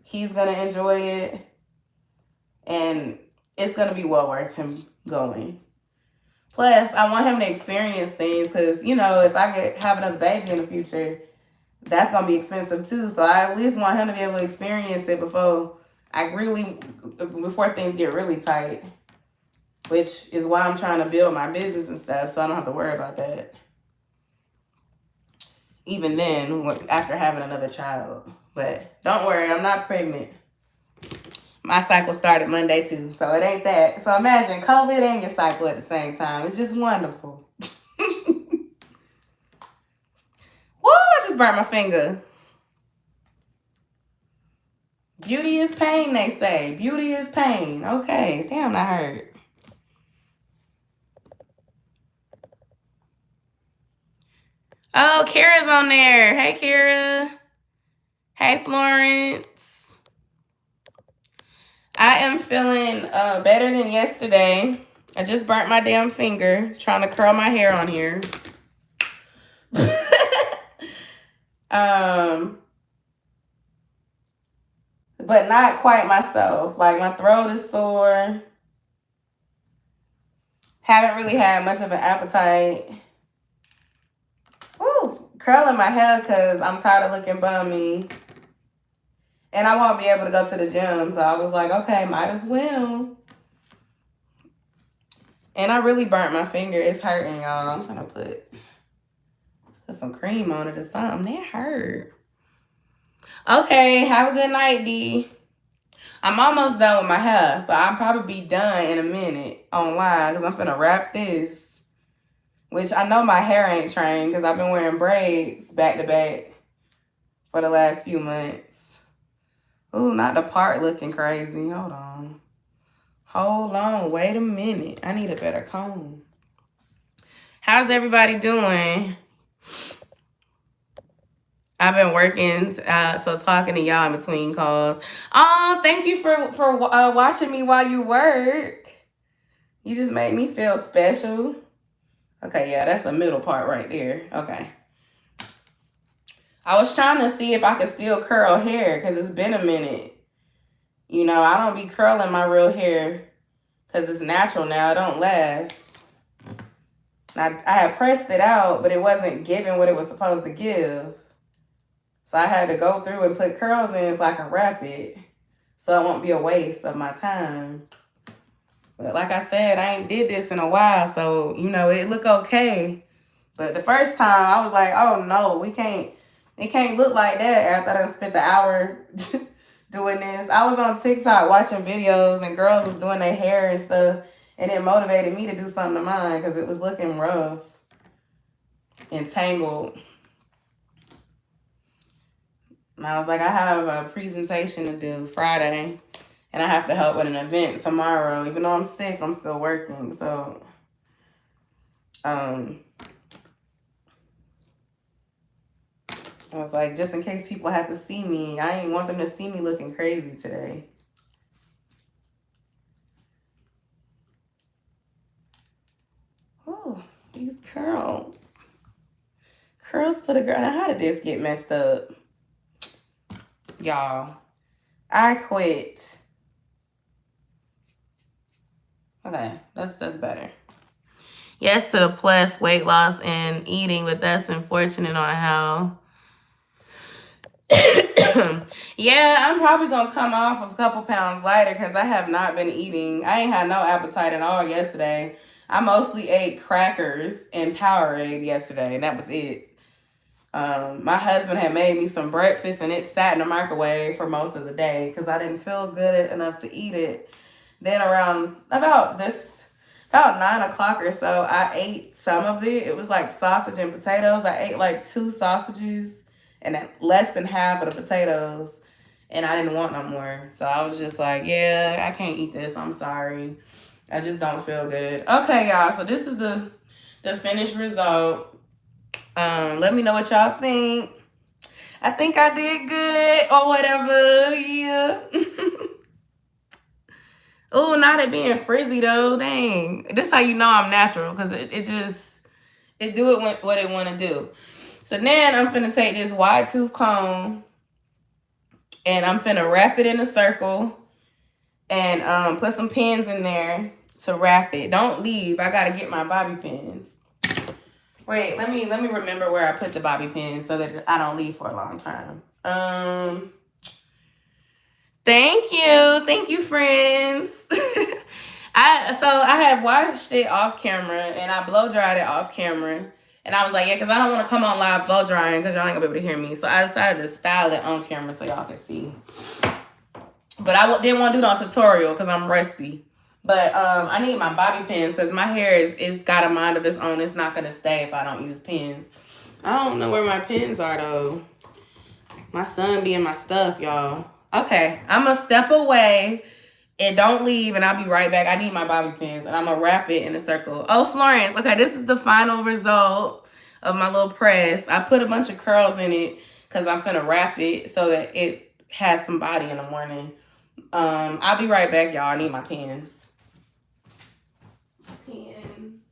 he's going to enjoy it. And it's going to be well worth him going. Plus, I want him to experience things because, you know, if I have another baby in the future, that's going to be expensive too. So I at least want him to be able to experience it before things get really tight, which is why I'm trying to build my business and stuff so I don't have to worry about that. Even then, after having another child. But don't worry, I'm not pregnant. My cycle started Monday too, so it ain't that. So imagine COVID and your cycle at the same time. It's just wonderful. Woo, I just burnt my finger. Beauty is pain, they say. Beauty is pain. Okay, damn, that hurt. Oh, Kara's on there. Hey, Kara. Hey, Florence. I am feeling better than yesterday. I just burnt my damn finger trying to curl my hair on here. But not quite myself. Like, my throat is sore. Haven't really had much of an appetite. Woo, curling my hair because I'm tired of looking bummy. And I won't be able to go to the gym. So I was like, okay, might as well. And I really burnt my finger. It's hurting, y'all. I'm going to put some cream on it or something. That hurt. Okay, have a good night, D. I'm almost done with my hair, so I'll probably be done in a minute on live because I'm finna wrap this. Which I know my hair ain't trained because I've been wearing braids back to back for the last few months. Ooh, not the part looking crazy. Hold on. Hold on. Wait a minute. I need a better comb. How's everybody doing? I've been working, so talking to y'all in between calls. Oh, thank you for watching me while you work. You just made me feel special. Okay, yeah, that's the middle part right there. Okay. I was trying to see if I could still curl hair because it's been a minute. You know, I don't be curling my real hair because it's natural now. It don't last. I had pressed it out, but it wasn't giving what it was supposed to give. So I had to go through and put curls in so I can wrap it. So it won't be a waste of my time. But like I said, I ain't did this in a while. So, you know, it look okay. But the first time I was like, oh no, it can't look like that after I spent the hour doing this. I was on TikTok watching videos and girls was doing their hair and stuff. And it motivated me to do something to mine because it was looking rough and tangled. And I was like, I have a presentation to do Friday. And I have to help with an event tomorrow. Even though I'm sick, I'm still working. So, I was like, just in case people have to see me, I ain't want them to see me looking crazy today. Oh, these curls. Curls for the girl. Now, how did this get messed up? Y'all, I quit. Okay, that's better. Yes to the plus, weight loss and eating, but that's unfortunate on how. Yeah, I'm probably going to come off a couple pounds lighter because I have not been eating. I ain't had no appetite at all yesterday. I mostly ate crackers and Powerade yesterday, and that was it. My husband had made me some breakfast, and it sat in the microwave for most of the day because I didn't feel good enough to eat it. Then around about 9 o'clock or so, I ate some of it. It was like sausage and potatoes. I ate like 2 sausages and less than half of the potatoes. And I didn't want no more. So I was just like, yeah, I can't eat this. I'm sorry. I just don't feel good. Okay, y'all. So this is the finished result. Let me know what y'all think. I think I did good or whatever. Yeah. Oh, not it being frizzy though. Dang. This how you know I'm natural because it do it what it want to do. So then I'm finna take this wide tooth comb and I'm finna wrap it in a circle and put some pins in there to wrap it. Don't leave. I gotta get my bobby pins. Wait, let me remember where I put the bobby pins so that I don't leave for a long time. Thank you, friends. I had washed it off camera and I blow dried it off camera. And I was like, yeah, because I don't want to come on live blow drying because y'all ain't gonna be able to hear me. So I decided to style it on camera so y'all can see. But I didn't want to do no tutorial because I'm rusty. But I need my bobby pins because my hair is got a mind of its own. It's not gonna stay if I don't use pins. I don't know where my pins are though. My son be in my stuff, y'all. Okay, I'm going to step away and don't leave, and I'll be right back. I need my bobby pins, and I'm going to wrap it in a circle. Oh, Florence. Okay, this is the final result of my little press. I put a bunch of curls in it because I'm going to wrap it so that it has some body in the morning. I'll be right back, y'all. I need my pins. Pins.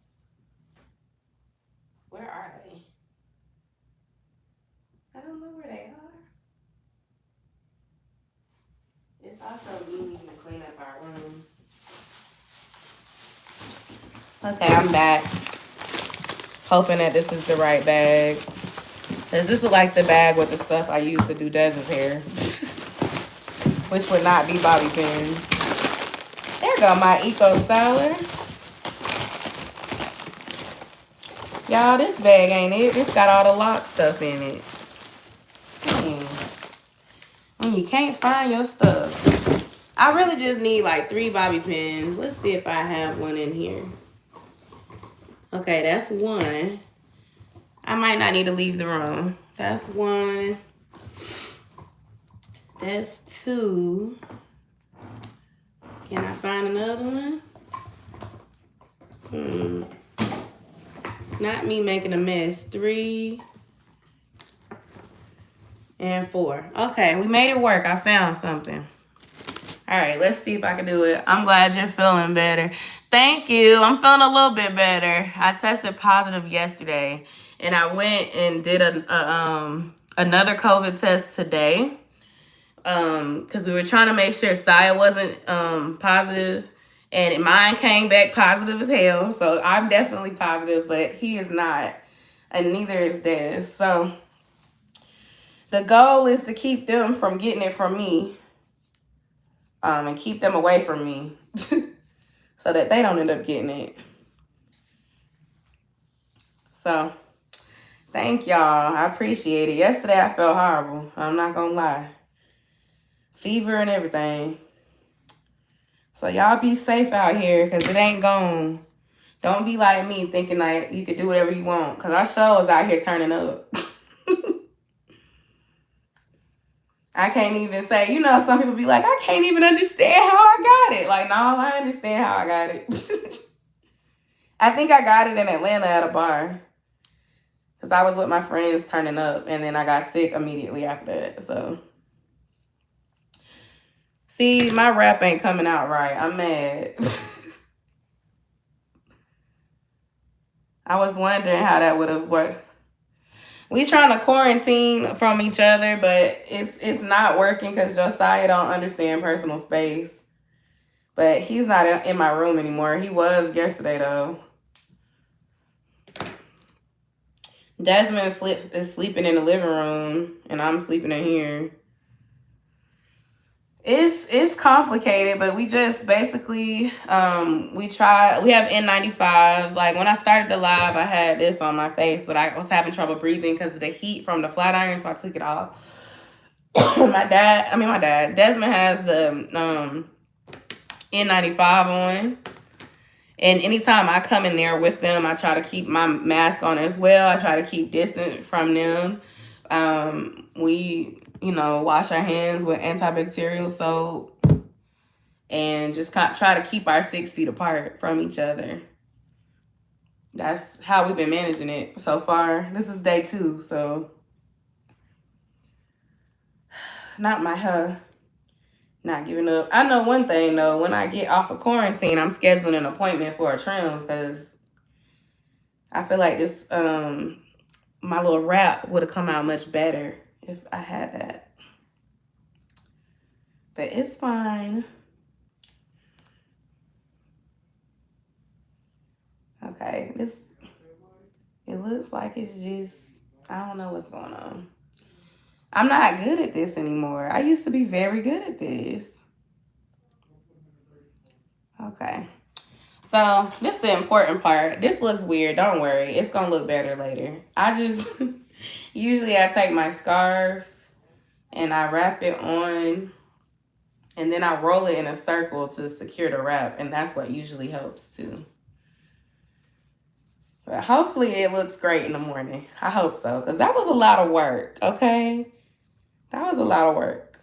Where are they? I don't know where they are. It's also me needing to clean up our room. Okay, I'm back. Hoping that this is the right bag. Because this is like the bag with the stuff I used to do Des's hair. Which would not be bobby pins. There go my Eco Styler. Y'all, this bag ain't it. It's got all the lock stuff in it. When you can't find your stuff. I really just need like 3 bobby pins. Let's see if I have one in here. Okay, that's 1. I might not need to leave the room. That's 1. That's 2. Can I find another one? Not me making a mess. 3 and 4. Okay, we made it work. I found something. All right, let's see if I can do it. I'm glad you're feeling better. Thank you. I'm feeling a little bit better. I tested positive yesterday, and I went and did another COVID test today because we were trying to make sure Saya wasn't positive, and mine came back positive as hell. So I'm definitely positive, but he is not, and neither is Des. So the goal is to keep them from getting it from me. And keep them away from me so that they don't end up getting it. So, thank y'all. I appreciate it. Yesterday, I felt horrible. I'm not going to lie. Fever and everything. So, y'all be safe out here because it ain't gone. Don't be like me thinking like you could do whatever you want because our show is out here turning up. I can't even say, you know, some people be like, I can't even understand how I got it. Like, no, I understand how I got it. I think I got it in Atlanta at a bar. Because I was with my friends turning up. And then I got sick immediately after that. So. See, my rap ain't coming out right. I'm mad. I was wondering how that would have worked. We trying to quarantine from each other, but it's not working because Josiah don't understand personal space. But he's not in my room anymore. He was yesterday, though. Desmond is sleeping in the living room, and I'm sleeping in here. It's complicated, but we just basically, we have N95s. Like, when I started the live, I had this on my face, but I was having trouble breathing because of the heat from the flat iron, so I took it off. Desmond has the N95 on. And anytime I come in there with them, I try to keep my mask on as well. I try to keep distant from them. We, wash our hands with antibacterial soap and just try to keep our 6 feet apart from each other. That's how we've been managing it so far. This is day 2, so not giving up. I know one thing, though. When I get off of quarantine, I'm scheduling an appointment for a trim because I feel like this, my little wrap would have come out much better if I had that. But it's fine. Okay, it looks like it's just, I don't know what's going on. I'm not good at this anymore. I used to be very good at this. Okay. So, this is the important part. This looks weird. Don't worry. It's going to look better later. Usually I take my scarf and I wrap it on and then I roll it in a circle to secure the wrap. And that's what usually helps too. But hopefully it looks great in the morning. I hope so. Because that was a lot of work, okay? That was a lot of work.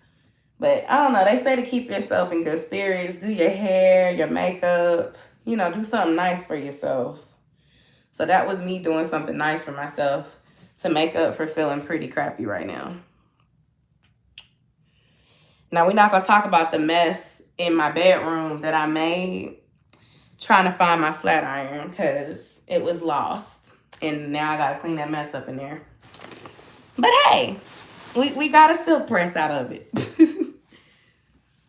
But I don't know. They say to keep yourself in good spirits. Do your hair, your makeup. You know, do something nice for yourself. So that was me doing something nice for myself to make up for feeling pretty crappy right now. Now, we're not going to talk about the mess in my bedroom that I made trying to find my flat iron because it was lost. And now I got to clean that mess up in there. But hey, we got a silk press out of it.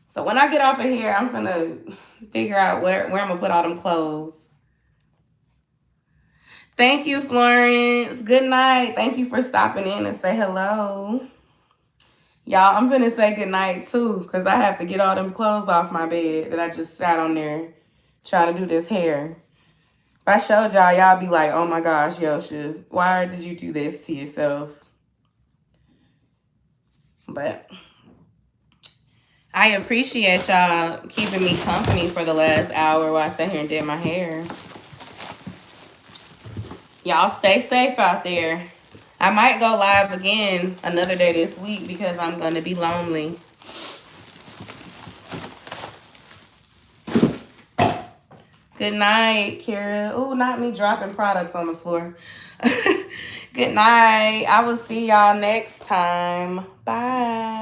So when I get off of here, I'm going to figure out where I'm going to put all them clothes. Thank you, Florence. Good night. Thank you for stopping in and say hello. Y'all, I'm finna say good night too, because I have to get all them clothes off my bed that I just sat on there trying to do this hair. If I showed y'all, y'all be like, oh my gosh, Yosha, why did you do this to yourself? But I appreciate y'all keeping me company for the last hour while I sat here and did my hair. Y'all stay safe out there. I might go live again another day this week because I'm going to be lonely. Good night, Kira. Oh, not me dropping products on the floor. Good night. I will see y'all next time. Bye.